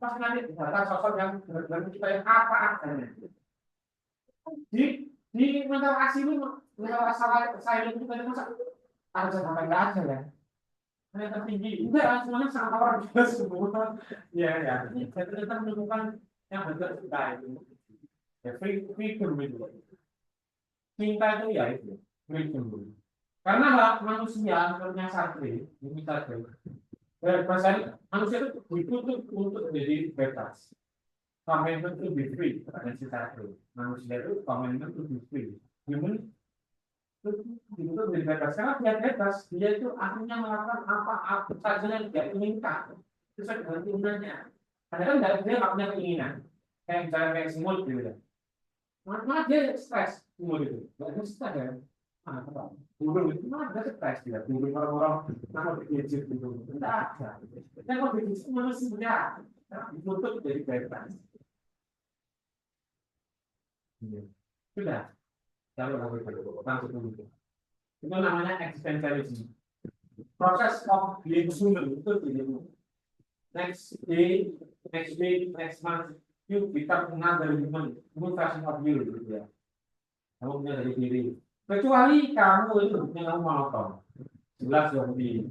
Pas nanti datang sosok yang benar-benar kita yang apa adanya. Di mental asli mental asal saya itu tadi masa ada sampai nggak ada ya. Yang tertinggi enggak semuanya sama orang juga semua. Ya ya. Saya ternyata menemukan yang betul kita itu. Ya freedom itu. Cinta itu ya itu freedom. Karena manusia punya satri, ini satri. Bahasa manusia itu dituntut untuk menjadi bebas. Komitmen to be free, katanya si satri. Manusia itu komitmen to be free. Human itu menjadi bebas. Karena dia bebas, dia itu akhirnya melakukan apa saja yang dia inginkan. Itu sesuai dengan keinginannya. Karena kan dia nggak punya keinginan. Kayak misalnya kayak semut gitu ya. Malah dia stres semut itu. Nggak ada stres ya. Burung itu mah ada stres dia. Burung orang-orang nama bergejit gitu. Tidak ada. Dan kalau bergejit manusia dituntut jadi bebas. Sudah. Lalu langsung dulu. Itu namanya existentialism. Proses of being human itu begini. Next day, next week, next month, you become another human, new version of you, gitu ya. Kamu punya dari diri. Kecuali kamu itu punya kamu monoton. Jelas zombie.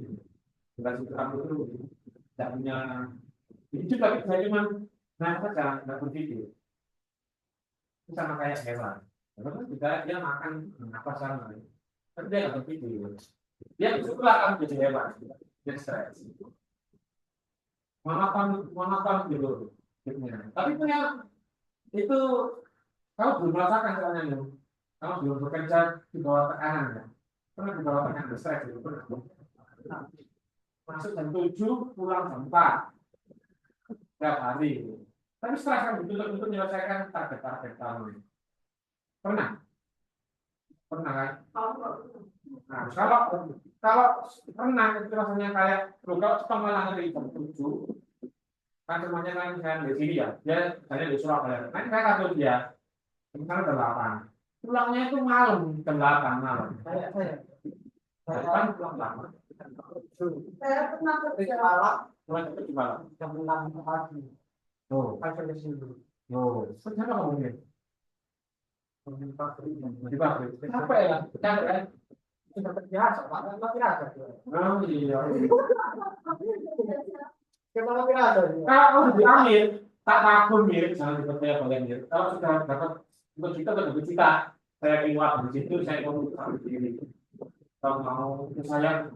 Jelas itu kamu itu tidak punya. Itu juga saya cuma saja nggak berpikir. Itu sama kayak hewan. Hewan juga dia makan apa sama. Tapi dia nggak berpikir. Dia suka akan jadi hewan. Dia stres. Monoton gitu. Tapi punya itu kamu belum merasakan soalnya nih. Kamu belum bekerja di bawah tekanan ya. Pernah di bawah tekanan stres gitu. Masuk jam 7, pulang jam 4 setiap hari. Tapi stres kan dituntut untuk menyelesaikan target-target kamu. Pernah? Pernah kan? Nah, kalau pernah itu rasanya kayak kalau setengah dari jam 7 kan semuanya kan saya di sini ya, dia hanya di Surabaya. Kan saya satu dia, misalnya 8. Pulangnya itu malam, jam 8 malam. Saya pulang lama. Saya pernah kerja malam, Di malam. jam 6 pagi. Oh, Sampai ke sini. kenapa kamu ini? Di pabrik. Apa ya? Capek ya? Sudah biasa, Pak. Tapi ada. Oh iya. Gimana kira ada? Kalau diambil, tak takut mirip jangan seperti apa yang mirip. Kalau sudah dapat 1 juta atau 2 juta, saya keluar di situ, saya mau sampai sini. Kalau mau saya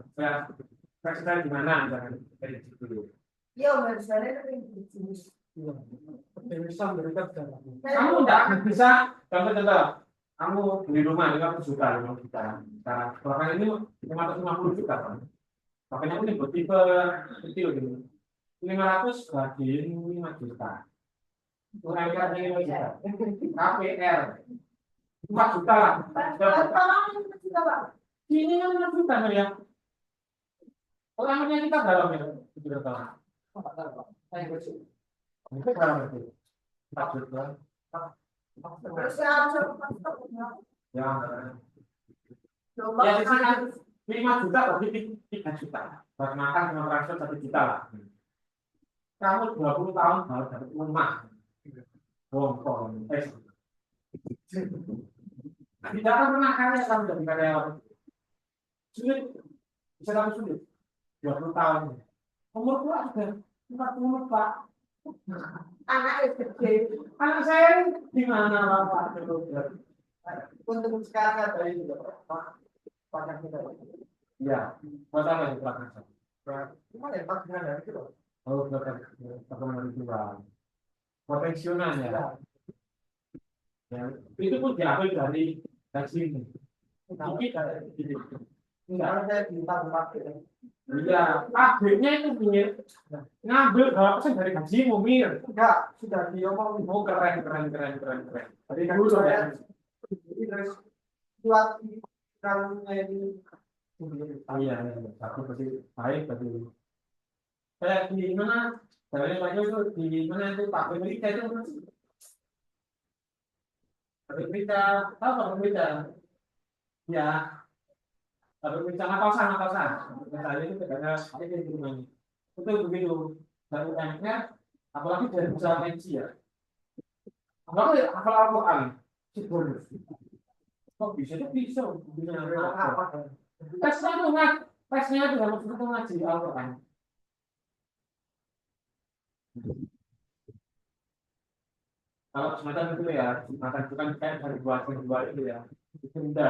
di mana, jangan dari situ. Iya, saya kan bisnis. Bisa berikan kamu tidak akan bisa contoh kamu beli rumah dengan 1 juta 5 juta. Sekarang kalau ini 550 juta kan. Makanya ini bertipe kecil gitu. 500 bagi 5 juta. Kurang-kurang 5 juta. KPR 4 juta lah. Ini 5 juta ya. Orangnya kita dalam ya. Sudah tahu. Saya kecil. Itu berapa itu? 4 juta. Terus saya harus Ya. coba. Ya di sini 5 juta bagi 3 juta. Buat makan sama transfer 1 juta lah. Kamu 20 tahun baru dapat rumah. Hongkong. Tidak akan pernah kaya kamu jadi karyawan. Sulit. Bisa kamu sulit. 20 tahun. Umur tua sudah 40, Pak. Anaknya gede. Anak saya di mana Pak? Untuk sekarang ada ini banyak kita. Iya, buat apa itu Pak? Cuma ya Pak dengan dari itu. Oh, bagaimana itu Pak? Potensialnya ya. Ya, itu pun diambil dari sini. Mungkin Enggak ada minta pakai. iya, pabriknya itu punya ngambil berapa persen dari gaji Mir? Enggak, sudah diomong. Oh keren. Dari Kan dulu saya ya. terus buat kalau ini Iya, aku pasti baik tadi. Saya di mana? Saya lagi itu di mana itu Pak Pemerintah itu berita apa berita? Ya, berita ngatosan. Misalnya itu karena ada di rumah. Itu begitu. Dan UMR, apalagi dari usaha pensi ya. Apalagi hafal Al-Quran, si bonus. Kok bisa itu bisa apa? Tesnya itu harus itu ngaji Al-Quran. Kalau semacam itu ya, semacam itu kan kayak dari dua itu ya. Ditunda.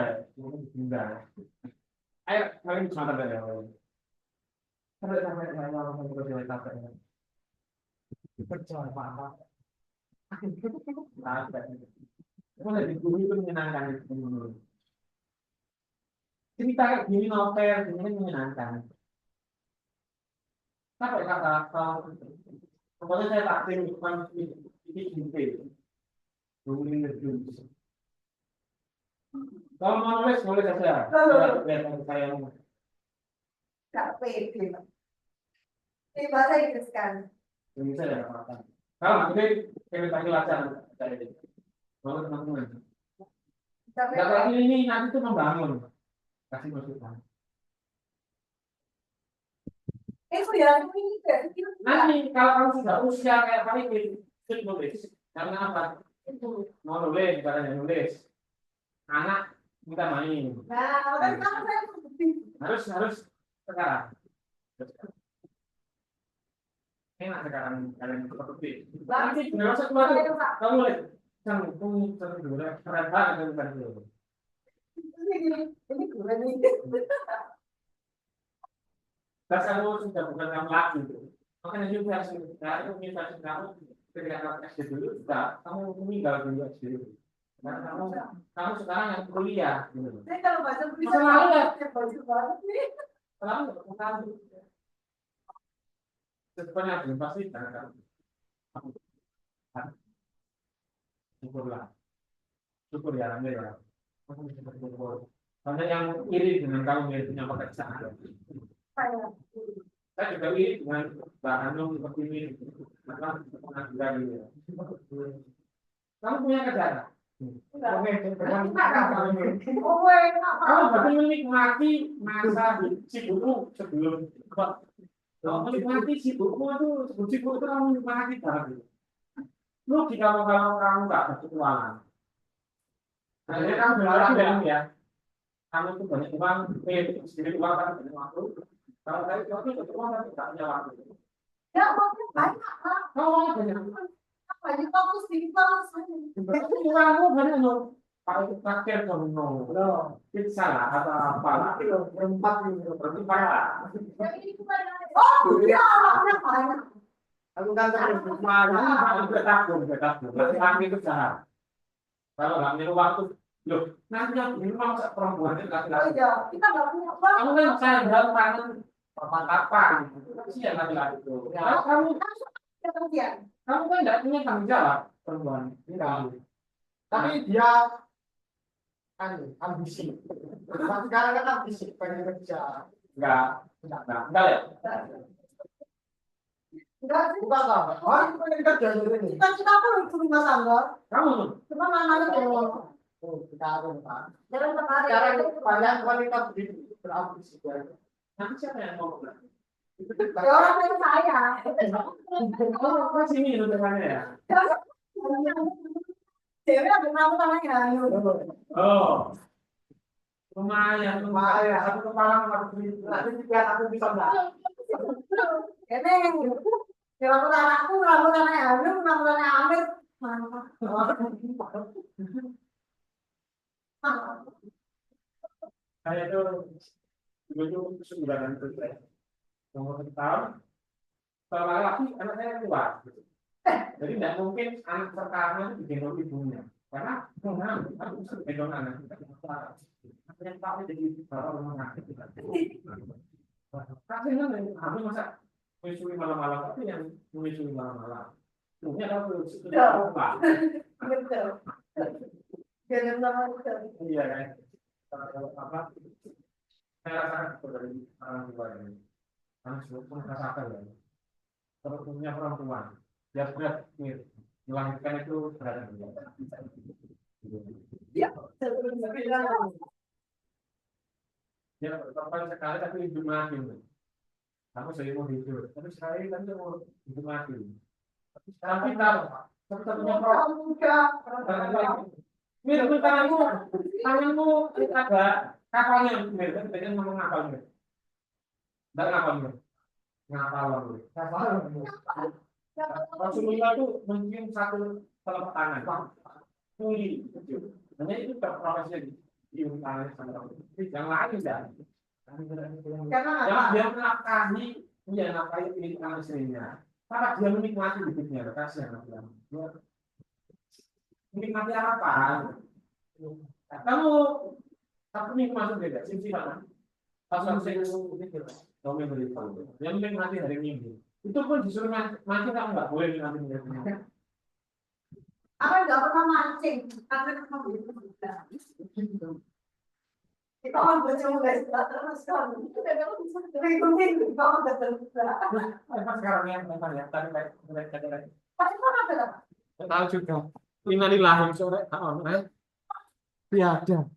Ayo, kalian semacam ya. Sampai orang berdua capek ya. percuma apa? Capek. Itu dari guru itu menyenangkan itu. Cerita kayak gini novel, gini kan menyenangkan. Capek kata pokoknya saya takdir bukan ini gini. Kalau mau nulis boleh saja. Lihat saya Enggak pede. Ini bahasa Inggris kan. bisa ya apa? Kalau nanti kita tanya lacan saya ini. Kalau teman-teman. Tapi Nggak berarti ini nanti itu membangun. Kasih masukan. itu ya ini kayak gitu. Nanti kalau kamu sudah usia kayak Pak ini, itu nulis. Karena apa? Itu mau nulis, caranya nulis. Anak minta main. Nah, makanya kamu saya Harus sekarang. Enak sekarang kalian seperti. Nanti nggak usah keluar. Kamu lihat, kamu dulu keren banget kan dulu. ini keren nih. Dan kamu sudah bukan kamu lagi. Makanya juga harus universitas kamu ketika kamu SD dulu sudah kamu meninggal dulu SD dulu. Karena kamu sekarang yang kuliah. Gitu. Saya kalau baca berita Masa lalu ya? bagus banget nih. Sekarang nggak tahu. Sebenarnya belum pasti karena kamu. Syukur ya, alhamdulillah. Syukur. Karena yang iri dengan kamu yang punya pekerjaan. Saya juga iri dengan Mbak Hanum seperti ini. Maka pengangguran gitu. Kamu punya kerjaan? Kamu berarti menikmati masa sibukmu sebelum kalau menikmati sibukmu itu sebelum sibuk itu kamu menikmati banget. Lu kalau kamu nggak berpetualang. Akhirnya kamu berharap ya. Kamu tuh banyak uang, sedikit uang kan banyak waktu. Kalau saya itu uang kan tidak punya waktu. Ya, waktu banyak, Pak. Kalau banyak, Banyak fokus di kelas. berarti uangmu banyak loh. Kalau itu terakhir kamu mau, itu salah atau apa? Berempat ini. Berarti parah. Oh, iya, orangnya banyak. Aku kan terus mana? Aku takut. Berarti kami itu salah. Kalau nggak punya waktu, loh, nanti yang ini mau perempuan itu Oh laki-laki. iya, kita nggak punya uang. Kamu kan saya dalam tangan papan-papan, sih yang laki-laki itu. Kalau kamu Kita kerja. kan nggak punya tanggung jawab perempuan. Enggak. Tapi dia ambisi. Sekarang kan ambisi pengen kerja. Enggak ya. Enggak sih. Bukan apa. Oh, itu pengen kerja ini. Kita pun rumah tangga. Kamu tuh, Cuma namanya tuh. Sekarang Pak. Jangan tertarik. Sekarang banyak kualitas berapis juga. Nanti siapa yang mau bilang? Ya orang itu saya. Oh, sini itu temannya ya. Cewek ada nama namanya. Oh, lumayan. Satu kepala nanti biar aku bisa nggak? Ini rambut anaknya Hanum, rambut anaknya Amir. Mantap. Saya itu dulu sembilan itu saya umur tahun. Kalau laki anak saya tua. Jadi tidak mungkin anak pertama digendong ibunya. Karena aku bisa gendong anak. Akhirnya tahu jadi bapak rumah sakit. Tapi aku masa menyusui malam-malam, tapi yang menyusui malam-malam. Mungkin aku sudah lupa. Betul. Jangan sama betul. Iya kan. Kalau apa? Saya rasakan itu dari orang tua ini. Karena sebetulnya merasakan ya. Kalau punya perempuan, dia berat melahirkan itu berat. Ya. Ya, perempuan sekali tapi hidup mati. Kamu sering mau hidup, tapi sekali kan mau hidup mati. Tapi kalau satu-satunya Mir, itu tanganmu ada kapalnya, Mir. Kan pengen ngomong ngapal, Mir. Enggak ngapal, Mir. Ngapal, Mir. Rasulullah itu mungkin satu telapak tangan. Tuli, kecil. Hanya itu profesinya di tangan sama yang lain tidak. Yang dia menafkahi, dia menafkahi pilihan istrinya. Karena dia menikmati hidupnya, kasih anak dia. Menikmati apa? Kamu nikmati beda, sih mana? Pasal saya kamu beritahu. Yang menikmati hari Minggu. Itu pun disuruh mati kamu nggak boleh menikmati. Apa nggak pernah mancing? Karena kamu kita orang berjumpa guys, terus kan. Minggu kamu terus. Sekarang yang ya, tadi mereka Pasti kan ada. tahu juga. Innalillahi sore tahun, ya ada.